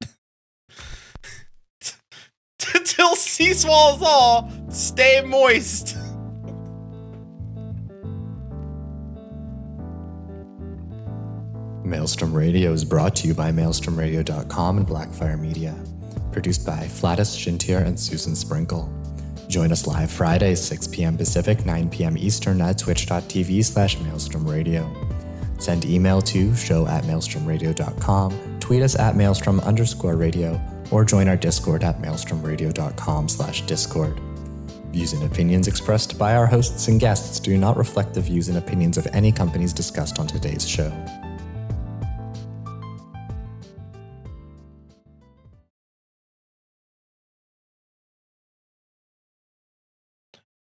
till sea swallows all, stay moist. Maelstrom Radio is brought to you by maelstromradio.com and Blackfire Media. Produced by Flatus, Shintier, and Susan Sprinkle. Join us live Fridays, 6 p.m. Pacific, 9 p.m. Eastern at twitch.tv/maelstromradio. Send email to show@maelstromradio.com, tweet us at maelstrom_radio, or join our Discord at maelstromradio.com/discord. Views and opinions expressed by our hosts and guests do not reflect the views and opinions of any companies discussed on today's show.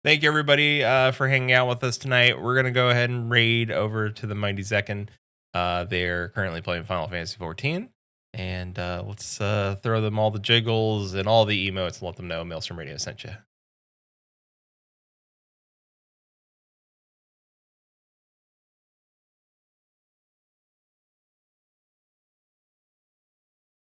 Thank you, everybody, for hanging out with us tonight. We're going to go ahead and raid over to the Mighty Zekken. They're currently playing Final Fantasy XIV. And let's throw them all the jiggles and all the emotes and let them know Maelstrom Radio sent you.